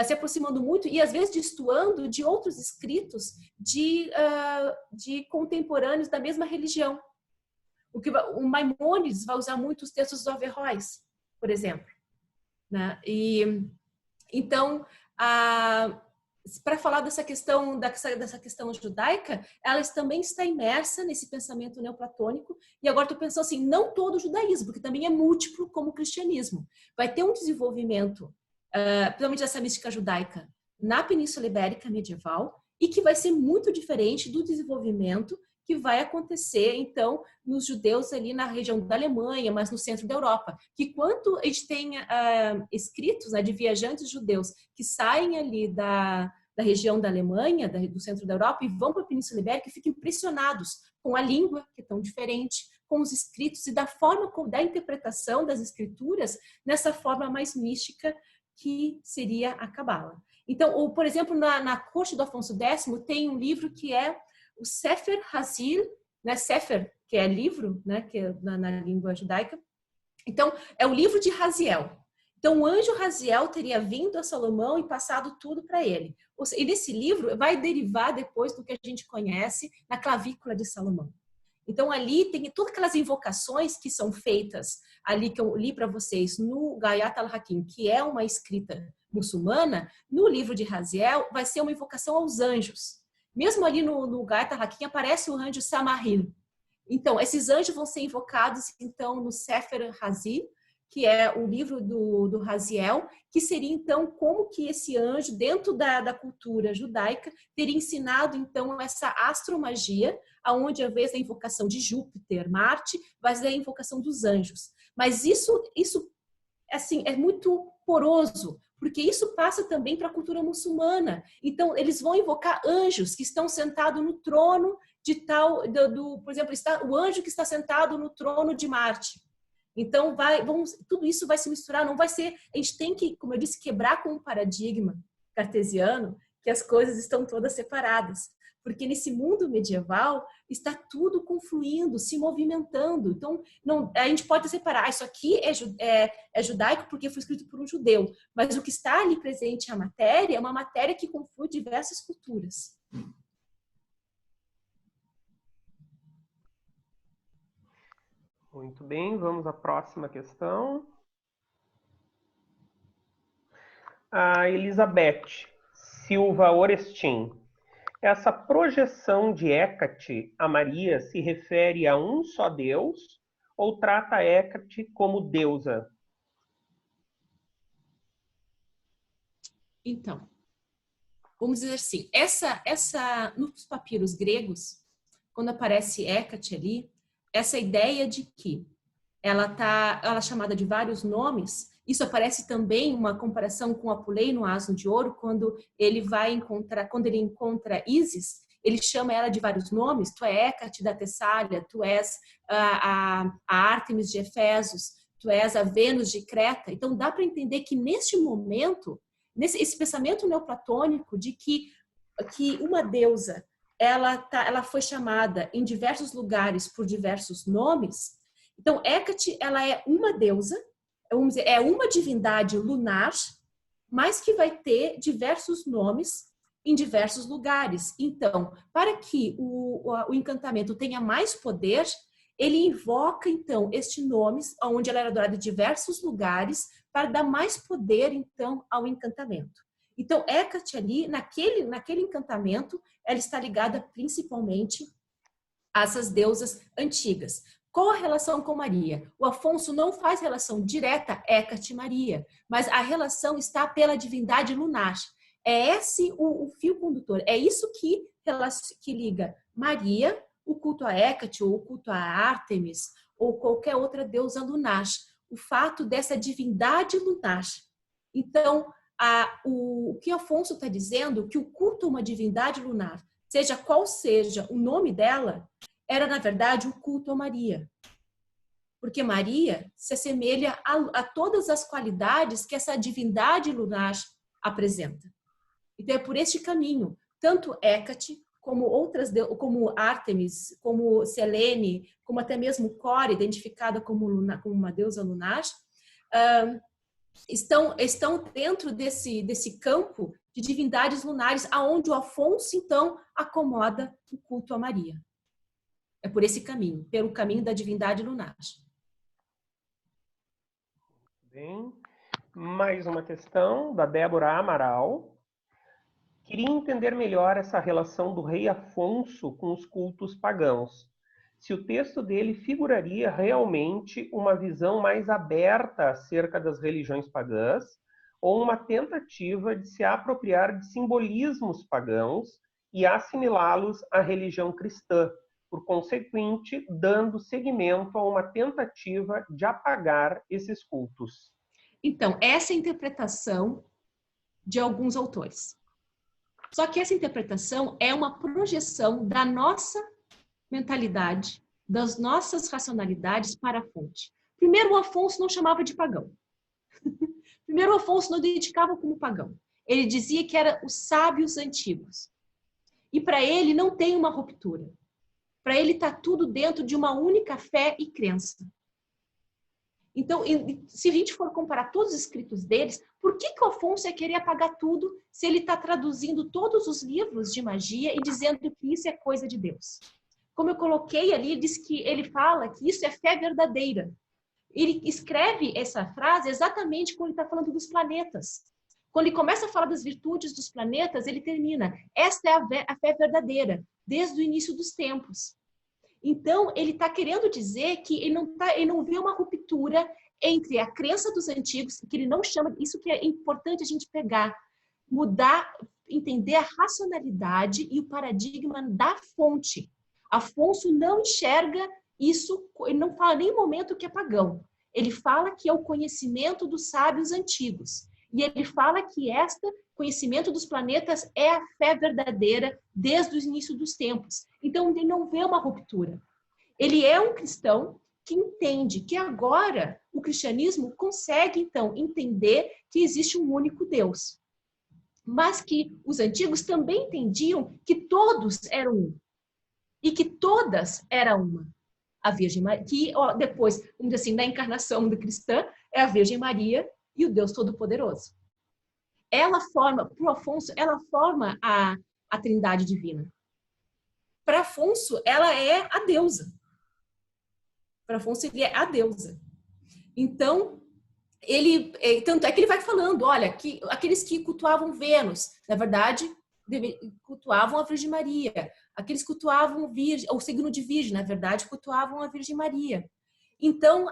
se aproximando muito e, às vezes, destoando de outros escritos de contemporâneos da mesma religião. O Maimônides vai usar muito os textos do Averroes, por exemplo, né? E então, para falar dessa questão judaica, ela também está imersa nesse pensamento neoplatônico. E agora estou pensando assim, não todo o judaísmo, porque também é múltiplo como o cristianismo. Vai ter um desenvolvimento, principalmente dessa mística judaica, na Península Ibérica medieval, e que vai ser muito diferente do desenvolvimento que vai acontecer, então, nos judeus ali na região da Alemanha, mas no centro da Europa. Que quanto a gente tem escritos, né, de viajantes judeus que saem ali da região da Alemanha, do centro da Europa, e vão para a Península Ibérica e ficam impressionados com a língua, que é tão diferente, com os escritos e da forma da interpretação das escrituras nessa forma mais mística que seria a Cabala. Então, por exemplo, na corte do Afonso X tem um livro que é o Sefer Hazil, né? Sefer, que é livro, né? Que é na língua judaica. Então, é o livro de Raziel. Então, o anjo Raziel teria vindo a Salomão e passado tudo para ele. E nesse livro vai derivar depois do que a gente conhece na clavícula de Salomão. Então, ali tem todas aquelas invocações que são feitas ali, que eu li para vocês, no Gayat al-Hakim, que é uma escrita muçulmana. No livro de Raziel vai ser uma invocação aos anjos. Mesmo ali no Gayat al-Hakim aparece o anjo Samahil. Então, esses anjos vão ser invocados, então, no Sefer Hazil, que é o livro do Raziel, que seria, então, como que esse anjo, dentro da cultura judaica, teria ensinado, então, essa astromagia, onde, ao invés da invocação de Júpiter, Marte, vai ser a invocação dos anjos. Mas isso assim, é muito poroso, porque isso passa também para a cultura muçulmana. Então, eles vão invocar anjos que estão sentados no trono de tal, por exemplo, o anjo que está sentado no trono de Marte. Então, tudo isso vai se misturar, não vai ser... A gente tem que, como eu disse, quebrar com o paradigma cartesiano que as coisas estão todas separadas. Porque nesse mundo medieval está tudo confluindo, se movimentando. Então, a gente pode separar, isso aqui é judaico porque foi escrito por um judeu, mas o que está ali presente, a matéria, é uma matéria que conflui diversas culturas. Muito bem, vamos à próxima questão. A Elizabeth Silva Orestin. Essa projeção de Hecate a Maria se refere a um só Deus ou trata Hecate como deusa? Então, vamos dizer assim, nos papiros gregos, quando aparece Hecate ali, essa ideia de que ela é chamada de vários nomes. Isso aparece também uma comparação com Apuleio no Asno de Ouro, quando ele encontra Ísis, ele chama ela de vários nomes. Tu é Hecate da Tessália, tu és a Ártemis de Efesos, tu és a Vênus de Creta. Então dá para entender que neste momento, esse pensamento neoplatônico de que uma deusa ela foi chamada em diversos lugares por diversos nomes. Então, Hecate, ela é uma deusa, vamos dizer, é uma divindade lunar, mas que vai ter diversos nomes em diversos lugares. Então, para que o encantamento tenha mais poder, ele invoca, então, estes nomes, onde ela era adorada em diversos lugares, para dar mais poder, então, ao encantamento. Então, Hecate ali, naquele encantamento, ela está ligada principalmente a essas deusas antigas. Qual a relação com Maria? O Afonso não faz relação direta Hecate-Maria, mas a relação está pela divindade lunar. É esse o fio condutor, é isso que liga Maria, o culto a Hecate, ou o culto a Ártemis, ou qualquer outra deusa lunar. O fato dessa divindade lunar. Então, o que Afonso está dizendo, que o culto a uma divindade lunar, seja qual seja o nome dela, era, na verdade, o culto a Maria. Porque Maria se assemelha a todas as qualidades que essa divindade lunar apresenta. Então, é por este caminho, tanto Hecate, como outras, como Ártemis, como Selene, como até mesmo Core, identificada como uma deusa lunar, estão dentro desse campo de divindades lunares, aonde o Afonso, então, acomoda o culto a Maria. É por esse caminho, pelo caminho da divindade lunar. Bem, mais uma questão da Débora Amaral. Queria entender melhor essa relação do rei Afonso com os cultos pagãos. Se o texto dele figuraria realmente uma visão mais aberta acerca das religiões pagãs, ou uma tentativa de se apropriar de simbolismos pagãos e assimilá-los à religião cristã, por consequente, dando seguimento a uma tentativa de apagar esses cultos. Então, essa é a interpretação de alguns autores. Só que essa interpretação é uma projeção da nossa mentalidade, das nossas racionalidades para a fonte. Primeiro, o Afonso não chamava de pagão. Primeiro, o Afonso não identificava como pagão. Ele dizia que eram os sábios antigos. E para ele não tem uma ruptura. Para ele está tudo dentro de uma única fé e crença. Então, se a gente for comparar todos os escritos deles, por que o Afonso ia querer apagar tudo se ele está traduzindo todos os livros de magia e dizendo que isso é coisa de Deus? Como eu coloquei ali, ele fala que isso é fé verdadeira. Ele escreve essa frase exatamente quando ele está falando dos planetas. Quando ele começa a falar das virtudes dos planetas, ele termina: esta é a fé verdadeira, desde o início dos tempos. Então, ele está querendo dizer que ele não vê uma ruptura entre a crença dos antigos, que ele não chama, isso que é importante a gente pegar, mudar, entender a racionalidade e o paradigma da fonte. Afonso não enxerga isso, ele não fala nem em momento que é pagão. Ele fala que é o conhecimento dos sábios antigos. E ele fala que este conhecimento dos planetas é a fé verdadeira desde o início dos tempos. Então, ele não vê uma ruptura. Ele é um cristão que entende que agora o cristianismo consegue, então, entender que existe um único Deus. Mas que os antigos também entendiam que todos eram um. E que todas eram uma. A Virgem Maria, que depois, vamos dizer assim, da encarnação do cristã, é a Virgem Maria e o Deus Todo-Poderoso. Ela forma, para o Afonso, ela forma a Trindade Divina. Para Afonso, ela é a deusa. Para Afonso, ele é a deusa. Então, tanto é que ele vai falando, olha, que aqueles que cultuavam Vênus, na verdade, cultuavam a Virgem Maria. Aqueles que cultuavam o signo de Virgem, na verdade, cultuavam a Virgem Maria. Então,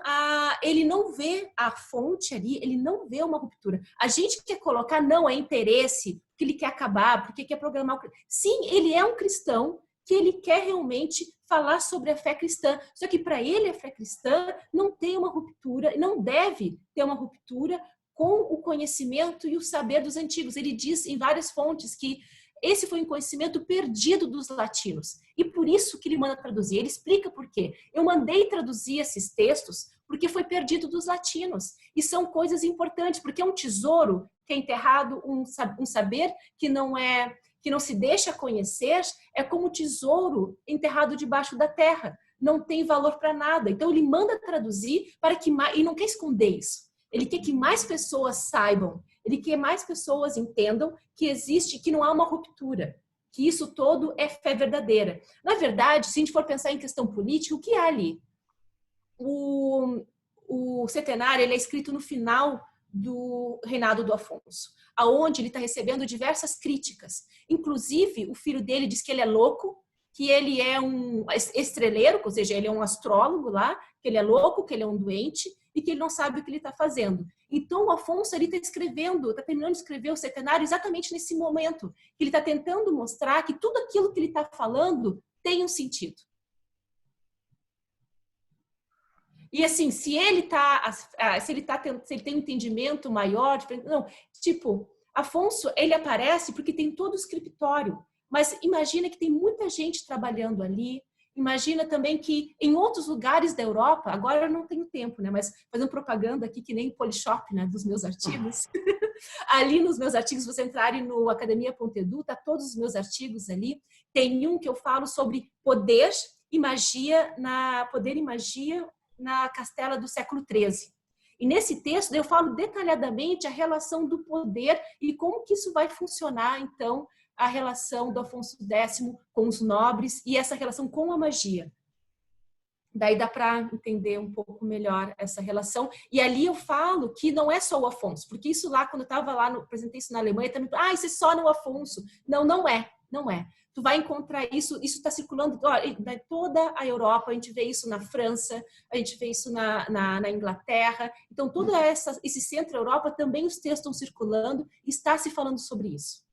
ele não vê a fonte ali, ele não vê uma ruptura. A gente quer colocar, não, é interesse, porque ele quer acabar, porque quer programar. Sim, ele é um cristão que ele quer realmente falar sobre a fé cristã. Só que para ele a fé cristã não tem uma ruptura, não deve ter uma ruptura com o conhecimento e o saber dos antigos. Ele diz em várias fontes que esse foi um conhecimento perdido dos latinos. E por isso que ele manda traduzir. Ele explica por quê. Eu mandei traduzir esses textos porque foi perdido dos latinos. E são coisas importantes, porque é um tesouro que é enterrado, um saber que não se deixa conhecer, é como um tesouro enterrado debaixo da terra. Não tem valor para nada. Então ele manda traduzir para que e não quer esconder isso. Ele quer que mais pessoas saibam, ele quer que mais pessoas entendam que existe, que não há uma ruptura, que isso todo é fé verdadeira. Na verdade, se a gente for pensar em questão política, o que há ali? O Centenário ele é escrito no final do reinado do Afonso, aonde ele está recebendo diversas críticas. Inclusive, o filho dele diz que ele é louco, que ele é um estreleiro, ou seja, ele é um astrólogo lá, que ele é louco, que ele é um doente e que ele não sabe o que ele está fazendo. Então, o Afonso está escrevendo, está terminando de escrever o Centenário exatamente nesse momento, que ele está tentando mostrar que tudo aquilo que ele está falando tem um sentido. E assim, se ele tem um entendimento maior, não, tipo, Afonso, ele aparece porque tem todo o escritório, mas imagina que tem muita gente trabalhando ali. Imagina também que em outros lugares da Europa, agora eu não tenho tempo, né? Mas fazendo propaganda aqui que nem Polishop, né? Dos meus artigos. Ali nos meus artigos, se você entrarem no academia.edu, tá todos os meus artigos ali. Tem um que eu falo sobre poder e magia na Castela do século XIII. E nesse texto eu falo detalhadamente a relação do poder e como que isso vai funcionar, então, a relação do Afonso X com os nobres e essa relação com a magia. Daí dá para entender um pouco melhor essa relação. E ali eu falo que não é só o Afonso, porque isso lá, quando eu estava lá, apresentei isso na Alemanha, também, isso é só no Afonso. Não, não é. Tu vai encontrar isso está circulando em toda a Europa, a gente vê isso na França, a gente vê isso na Inglaterra. Então, todo esse centro-Europa também os textos estão circulando e está se falando sobre isso.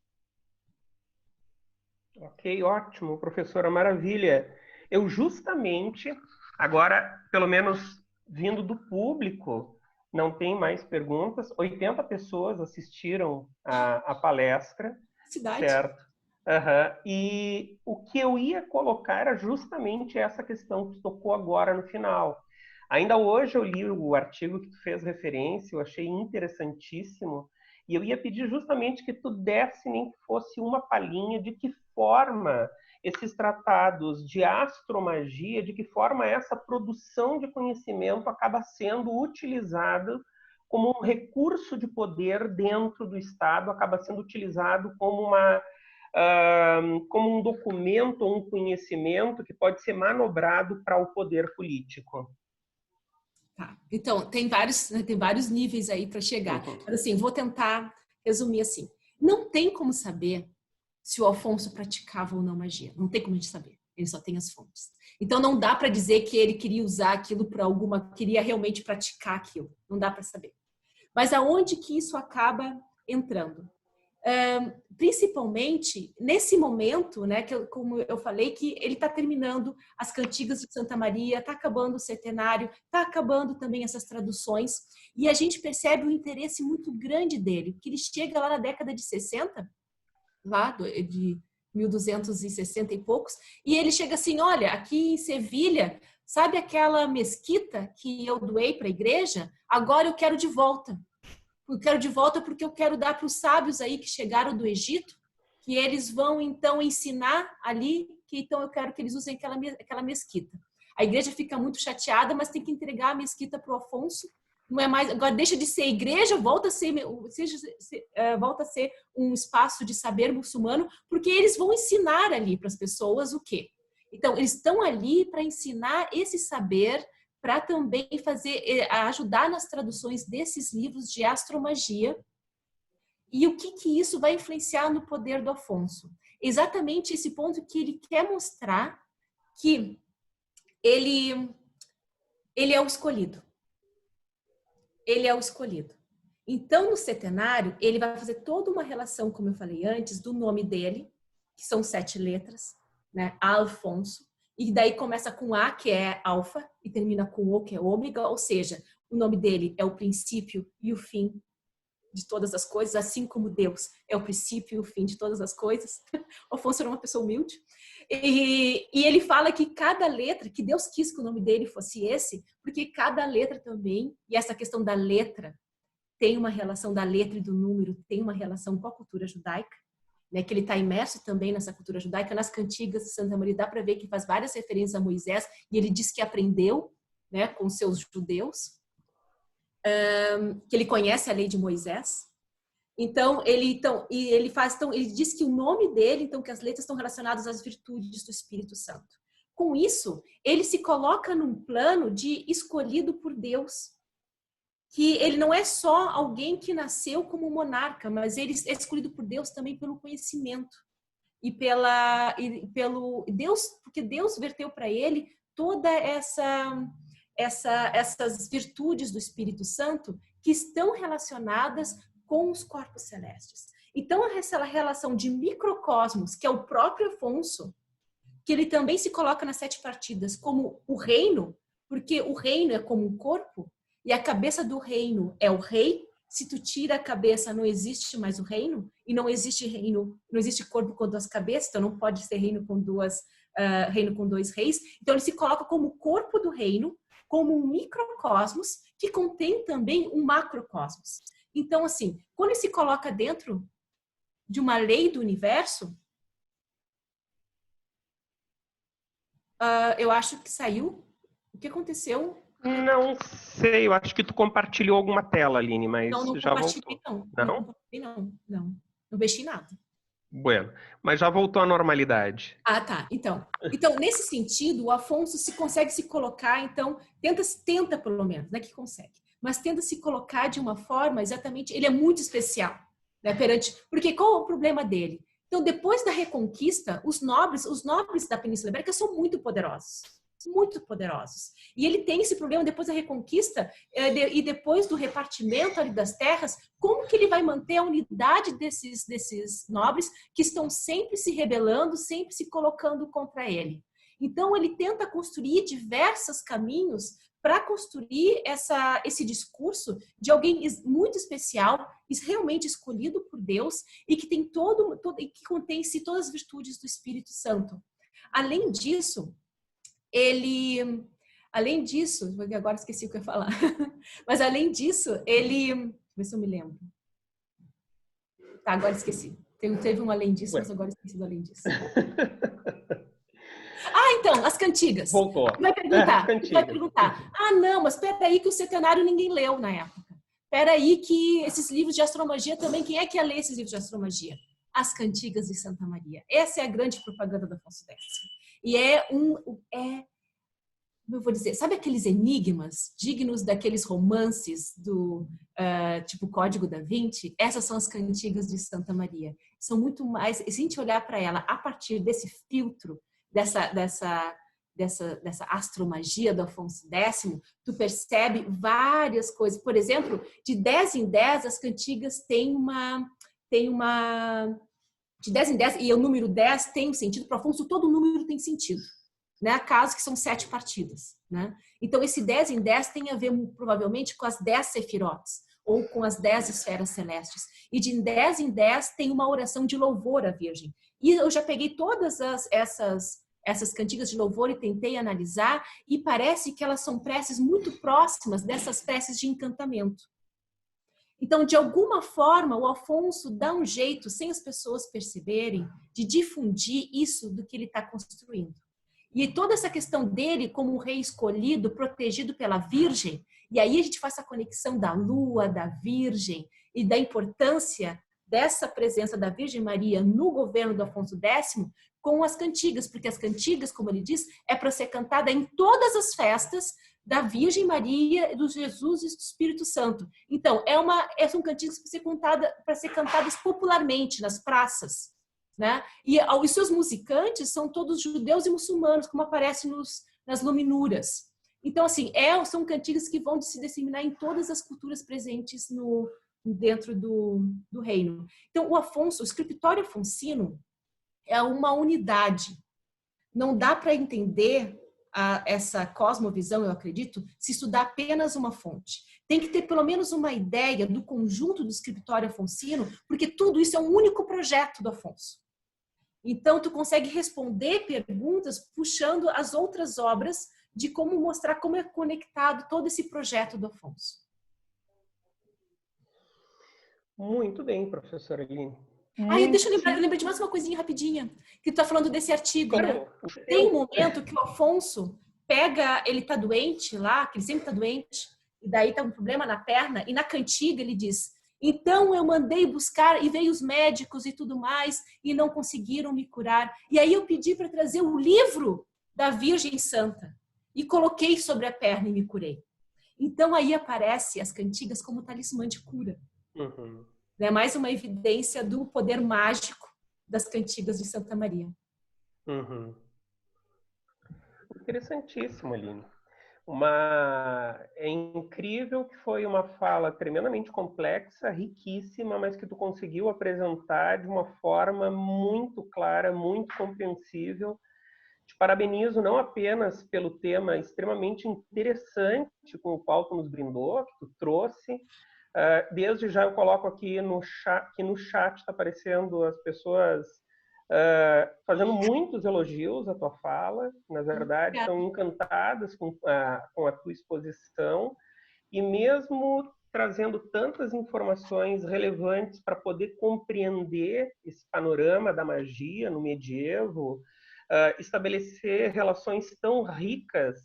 Ok, ótimo, professora, maravilha. Eu justamente, agora, pelo menos vindo do público, não tem mais perguntas. 80 pessoas assistiram a palestra, Cidade. certo? Uhum. E o que eu ia colocar era justamente essa questão que tocou agora no final. Ainda hoje eu li o artigo que tu fez referência, eu achei interessantíssimo, e eu ia pedir justamente que tu desse, nem que fosse uma palhinha, de que forma esses tratados de astromagia, de que forma essa produção de conhecimento acaba sendo utilizada como um recurso de poder dentro do Estado, acaba sendo utilizado como como um documento ou um conhecimento que pode ser manobrado para o poder político. Tá. Então, tem vários níveis aí para chegar. Uhum. Mas assim, vou tentar resumir assim. Não tem como saber se o Afonso praticava ou não magia. Não tem como a gente saber. Ele só tem as fontes. Então, não dá para dizer que ele queria usar aquilo para queria realmente praticar aquilo. Não dá para saber. Mas aonde que isso acaba entrando? Principalmente nesse momento, né, como eu falei, que ele está terminando as cantigas de Santa Maria, está acabando o centenário, está acabando também essas traduções, e a gente percebe um interesse muito grande dele, porque ele chega lá na década de 60, lá de 1260 e poucos, e ele chega assim, olha, aqui em Sevilha, sabe aquela mesquita que eu doei para a igreja? Agora eu quero de volta. Eu quero de volta porque eu quero dar para os sábios aí que chegaram do Egito, que eles vão então ensinar ali, que então eu quero que eles usem aquela mesquita. A igreja fica muito chateada, mas tem que entregar a mesquita para o Afonso. Não é mais, agora deixa de ser igreja, volta a ser um espaço de saber muçulmano, porque eles vão ensinar ali para as pessoas o quê? Então, eles estão ali para ensinar esse saber, para também ajudar nas traduções desses livros de astromagia. E o que isso vai influenciar no poder do Afonso? Exatamente esse ponto que ele quer mostrar que ele é o escolhido. Ele é o escolhido. Então, no centenário, ele vai fazer toda uma relação, como eu falei antes, do nome dele, que são 7 letras, né? Alfonso. E daí começa com A, que é alfa, e termina com O, que é ômega, ou seja, o nome dele é o princípio e o fim de todas as coisas, assim como Deus é o princípio e o fim de todas as coisas. O Afonso era uma pessoa humilde. E ele fala que cada letra, que Deus quis que o nome dele fosse esse, porque cada letra também, e essa questão da letra, tem uma relação da letra e do número, tem uma relação com a cultura judaica, né, que ele está imerso também nessa cultura judaica. Nas cantigas de Santa Maria dá para ver que faz várias referências a Moisés, e ele diz que aprendeu, né, com seus judeus, que ele conhece a lei de Moisés. Então ele diz que o nome dele, então, que as letras estão relacionadas às virtudes do Espírito Santo. Com isso, ele se coloca num plano de escolhido por Deus, que ele não é só alguém que nasceu como monarca, mas ele é escolhido por Deus também pelo conhecimento e pelo Deus, porque Deus verteu para ele toda essas virtudes do Espírito Santo que estão relacionadas com os corpos celestes. Então, essa relação de microcosmos, que é o próprio Afonso, que ele também se coloca nas 7 partidas como o reino, porque o reino é como um corpo, e a cabeça do reino é o rei. Se tu tira a cabeça, não existe mais o reino, e não existe reino, não existe corpo com 2 cabeças, então não pode ser reino com 2 reis. Então ele se coloca como o corpo do reino, como um microcosmos que contém também um macrocosmos. Então, assim, quando ele se coloca dentro de uma lei do universo, eu acho que saiu. O que aconteceu? Não sei, eu acho que tu compartilhou alguma tela, Aline, mas não já voltou. Não mexi em nada. Bueno, mas já voltou à normalidade. Ah, tá. Então, nesse sentido, o Afonso consegue se colocar, então, tenta pelo menos, não é que consegue, mas tenta se colocar de uma forma exatamente, ele é muito especial, né, porque qual é o problema dele? Então, depois da Reconquista, os nobres da Península Ibérica são muito poderosos. E ele tem esse problema depois da Reconquista e depois do repartimento ali das terras, como que ele vai manter a unidade desses nobres que estão sempre se rebelando, sempre se colocando contra ele. Então, ele tenta construir diversos caminhos para construir esse discurso de alguém muito especial, realmente escolhido por Deus e que tem e que contém-se todas as virtudes do Espírito Santo. Além disso, agora esqueci o que eu ia falar, mas além disso, deixa eu ver se eu me lembro. Tá, agora esqueci. Teve um além disso, mas agora esqueci do além disso. Então, as cantigas. Voltou. Vai perguntar. Não, mas peraí que o Centenário ninguém leu na época. Peraí que esses livros de astromagia também, quem é que ia ler esses livros de astromagia? As cantigas de Santa Maria. Essa é a grande propaganda do Afonso X. E eu vou dizer, sabe aqueles enigmas dignos daqueles romances do tipo Código da Vinci? Essas são as cantigas de Santa Maria. São muito mais, se a gente olhar para ela a partir desse filtro, dessa astromagia do Afonso X, tu percebe várias coisas. Por exemplo, de 10 em 10, as cantigas têm uma de 10 em 10, e o número 10 tem um sentido. Para Afonso, todo número tem sentido. Né? Caso que são 7 partidas. Né? Então, esse 10 em 10 tem a ver, provavelmente, com as 10 sefirotes, ou com as 10 esferas celestes. E de 10 em 10 tem uma oração de louvor à Virgem. E eu já peguei todas essas cantigas de louvor e tentei analisar, e parece que elas são preces muito próximas dessas preces de encantamento. Então, de alguma forma, o Afonso dá um jeito, sem as pessoas perceberem, de difundir isso do que ele está construindo. E toda essa questão dele como um rei escolhido, protegido pela Virgem, e aí a gente faz a conexão da Lua, da Virgem, e da importância dessa presença da Virgem Maria no governo do Afonso X com as cantigas, porque as cantigas, como ele diz, é para ser cantada em todas as festas da Virgem Maria, do Jesus e do Espírito Santo. Então, são cantigas para ser cantadas popularmente nas praças. Né? E os seus musicantes são todos judeus e muçulmanos, como aparece nas luminuras. Então, assim, são cantigas que vão se disseminar em todas as culturas presentes dentro do reino. Então, o Scriptório Afonsino é uma unidade não dá para entender essa cosmovisão, eu acredito, se estudar apenas uma fonte. Tem que ter pelo menos uma ideia do conjunto do escritório afonsino, porque tudo isso é um único projeto do Afonso. Então, tu consegue responder perguntas puxando as outras obras de como mostrar como é conectado todo esse projeto do Afonso. Muito bem, professora Aline. Deixa eu lembrar de mais uma coisinha rapidinha, que tu tá falando desse artigo, né? Claro. Tem um momento que o Afonso pega, ele tá doente lá, que ele sempre tá doente, e daí tá um problema na perna, e na cantiga ele diz: então eu mandei buscar e veio os médicos e tudo mais, e não conseguiram me curar. E aí eu pedi para trazer o livro da Virgem Santa, e coloquei sobre a perna e me curei. Então aí aparece as cantigas como talismã de cura. Uhum. É mais uma evidência do poder mágico das cantigas de Santa Maria. Uhum. Interessantíssimo, Aline. É incrível que foi uma fala tremendamente complexa, riquíssima, mas que tu conseguiu apresentar de uma forma muito clara, muito compreensível. Te parabenizo não apenas pelo tema extremamente interessante com o qual tu nos brindou, que tu trouxe. Desde já eu coloco aqui no chat, que no chat está aparecendo as pessoas fazendo muitos elogios à tua fala. Na verdade, estão encantadas com a tua exposição e mesmo trazendo tantas informações relevantes para poder compreender esse panorama da magia no medievo, estabelecer relações tão ricas,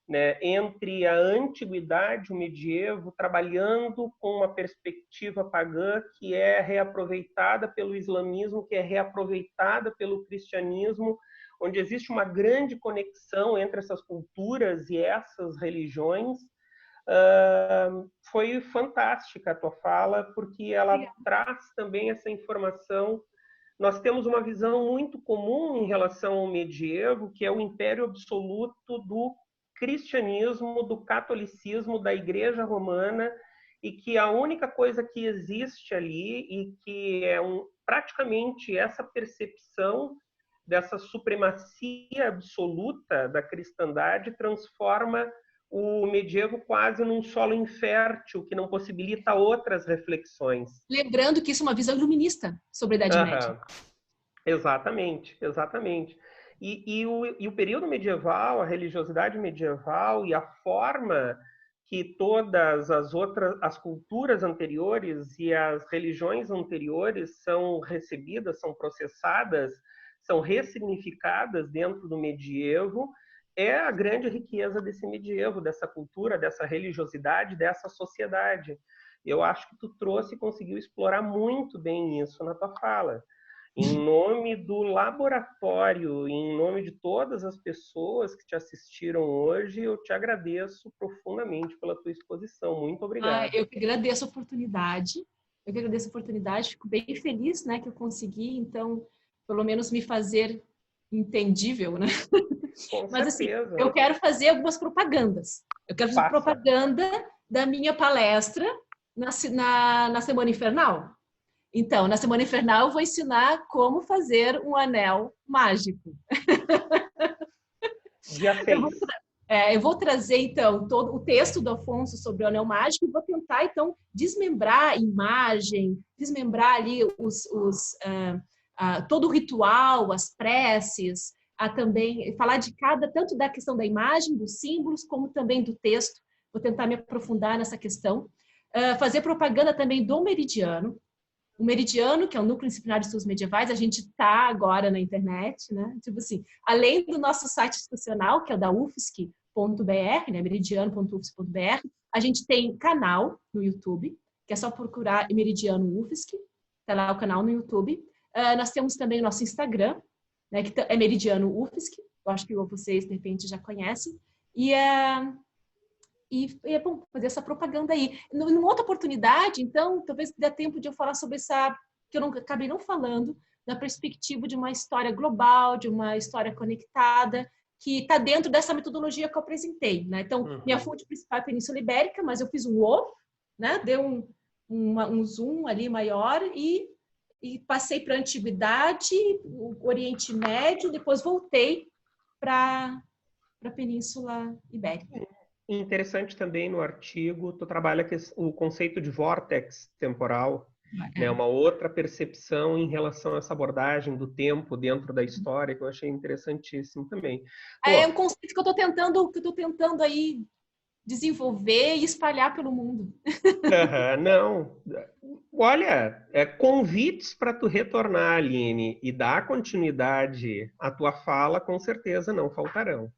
né, entre a antiguidade e o medievo, trabalhando com uma perspectiva pagã que é reaproveitada pelo islamismo, que é reaproveitada pelo cristianismo, onde existe uma grande conexão entre essas culturas e essas religiões. Foi fantástica a tua fala, porque ela traz também essa informação. Nós temos uma visão muito comum em relação ao medievo, que é o império absoluto do cristianismo, do catolicismo, da Igreja Romana, e que a única coisa que existe ali e que é praticamente essa percepção dessa supremacia absoluta da cristandade transforma o medievo quase num solo infértil que não possibilita outras reflexões. Lembrando que isso é uma visão iluminista sobre a Idade Média. Exatamente, exatamente. E o período medieval, a religiosidade medieval e a forma que todas as culturas anteriores e as religiões anteriores são recebidas, são processadas, são ressignificadas dentro do medievo, é a grande riqueza desse medievo, dessa cultura, dessa religiosidade, dessa sociedade. Eu acho que tu trouxe e conseguiu explorar muito bem isso na tua fala. Em nome do laboratório, em nome de todas as pessoas que te assistiram hoje, eu te agradeço profundamente pela tua exposição. Muito obrigado. Eu que agradeço a oportunidade. Fico bem feliz, né, que eu consegui, então, pelo menos me fazer entendível, né? Com Mas certeza. assim, eu quero fazer algumas propagandas. Eu quero fazer propaganda da minha palestra na Semana Infernal. Então, na Semana Infernal, eu vou ensinar como fazer um anel mágico. Dia 6. Eu vou trazer, então, todo o texto do Afonso sobre o anel mágico e vou tentar, então, desmembrar a imagem, desmembrar ali todo o ritual, as preces, também falar de tanto da questão da imagem, dos símbolos, como também do texto. Vou tentar me aprofundar nessa questão. Fazer propaganda também do Meridiano. O Meridiano, que é o Núcleo Disciplinar de Estudos Medievais, a gente está agora na internet, né? Tipo assim, além do nosso site institucional, que é o da ufsc.br, né? meridiano.ufsc.br, a gente tem canal no YouTube, que é só procurar Meridiano UFSC, tá lá o canal no YouTube. Nós temos também o nosso Instagram, né? Que é Meridiano UFSC, eu acho que vocês, de repente, já conhecem. E é bom fazer essa propaganda aí. Numa outra oportunidade, então, talvez dê tempo de eu falar sobre essa, que eu acabei não falando, da perspectiva de uma história global, de uma história conectada, que está dentro dessa metodologia que eu apresentei, né? Então, minha fonte principal é a Península Ibérica, mas eu fiz um outro, né? Deu um zoom ali maior e passei para a Antiguidade, o Oriente Médio, depois voltei para a Península Ibérica. Interessante também no artigo, tu trabalha o conceito de vórtex temporal, né? Uma outra percepção em relação a essa abordagem do tempo dentro da história, que eu achei interessantíssimo também. Pô, É um conceito que eu estou tentando aí desenvolver e espalhar pelo mundo. não, olha, convites para tu retornar, Aline, e dar continuidade à tua fala, com certeza não faltarão.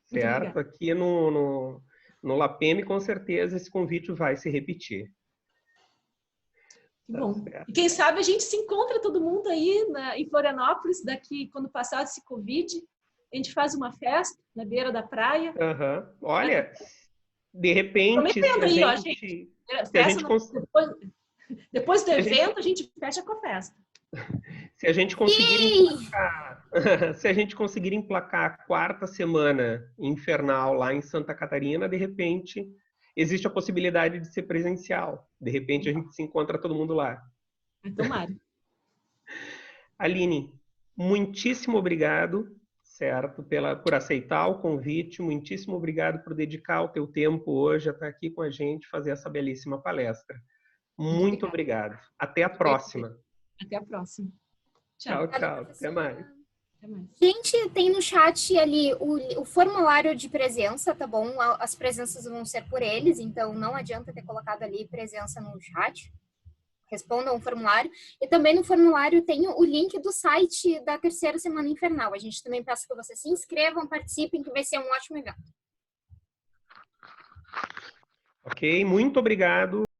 Certo? Aqui no LAPEM, com certeza, esse convite vai se repetir. Que bom. E quem sabe a gente se encontra todo mundo aí em Florianópolis, daqui, quando passar esse Covid, a gente faz uma festa na beira da praia. Olha, de repente, depois do evento, a gente fecha com a festa. Se a gente conseguir emplacar a quarta semana infernal lá em Santa Catarina, de repente, existe a possibilidade de ser presencial. De repente, a gente se encontra todo mundo lá. Tomara. Aline, muitíssimo obrigado, certo, por aceitar o convite. Muitíssimo obrigado por dedicar o teu tempo hoje a estar aqui com a gente, fazer essa belíssima palestra. Muito obrigado. Até a próxima. Até a próxima. Tchau. Até mais. Gente, tem no chat ali o formulário de presença, tá bom? As presenças vão ser por eles, então não adianta ter colocado ali presença no chat. Respondam o formulário. E também no formulário tem o link do site da terceira Semana Infernal. A gente também peça que vocês se inscrevam, participem, que vai ser um ótimo evento. Ok, muito obrigado.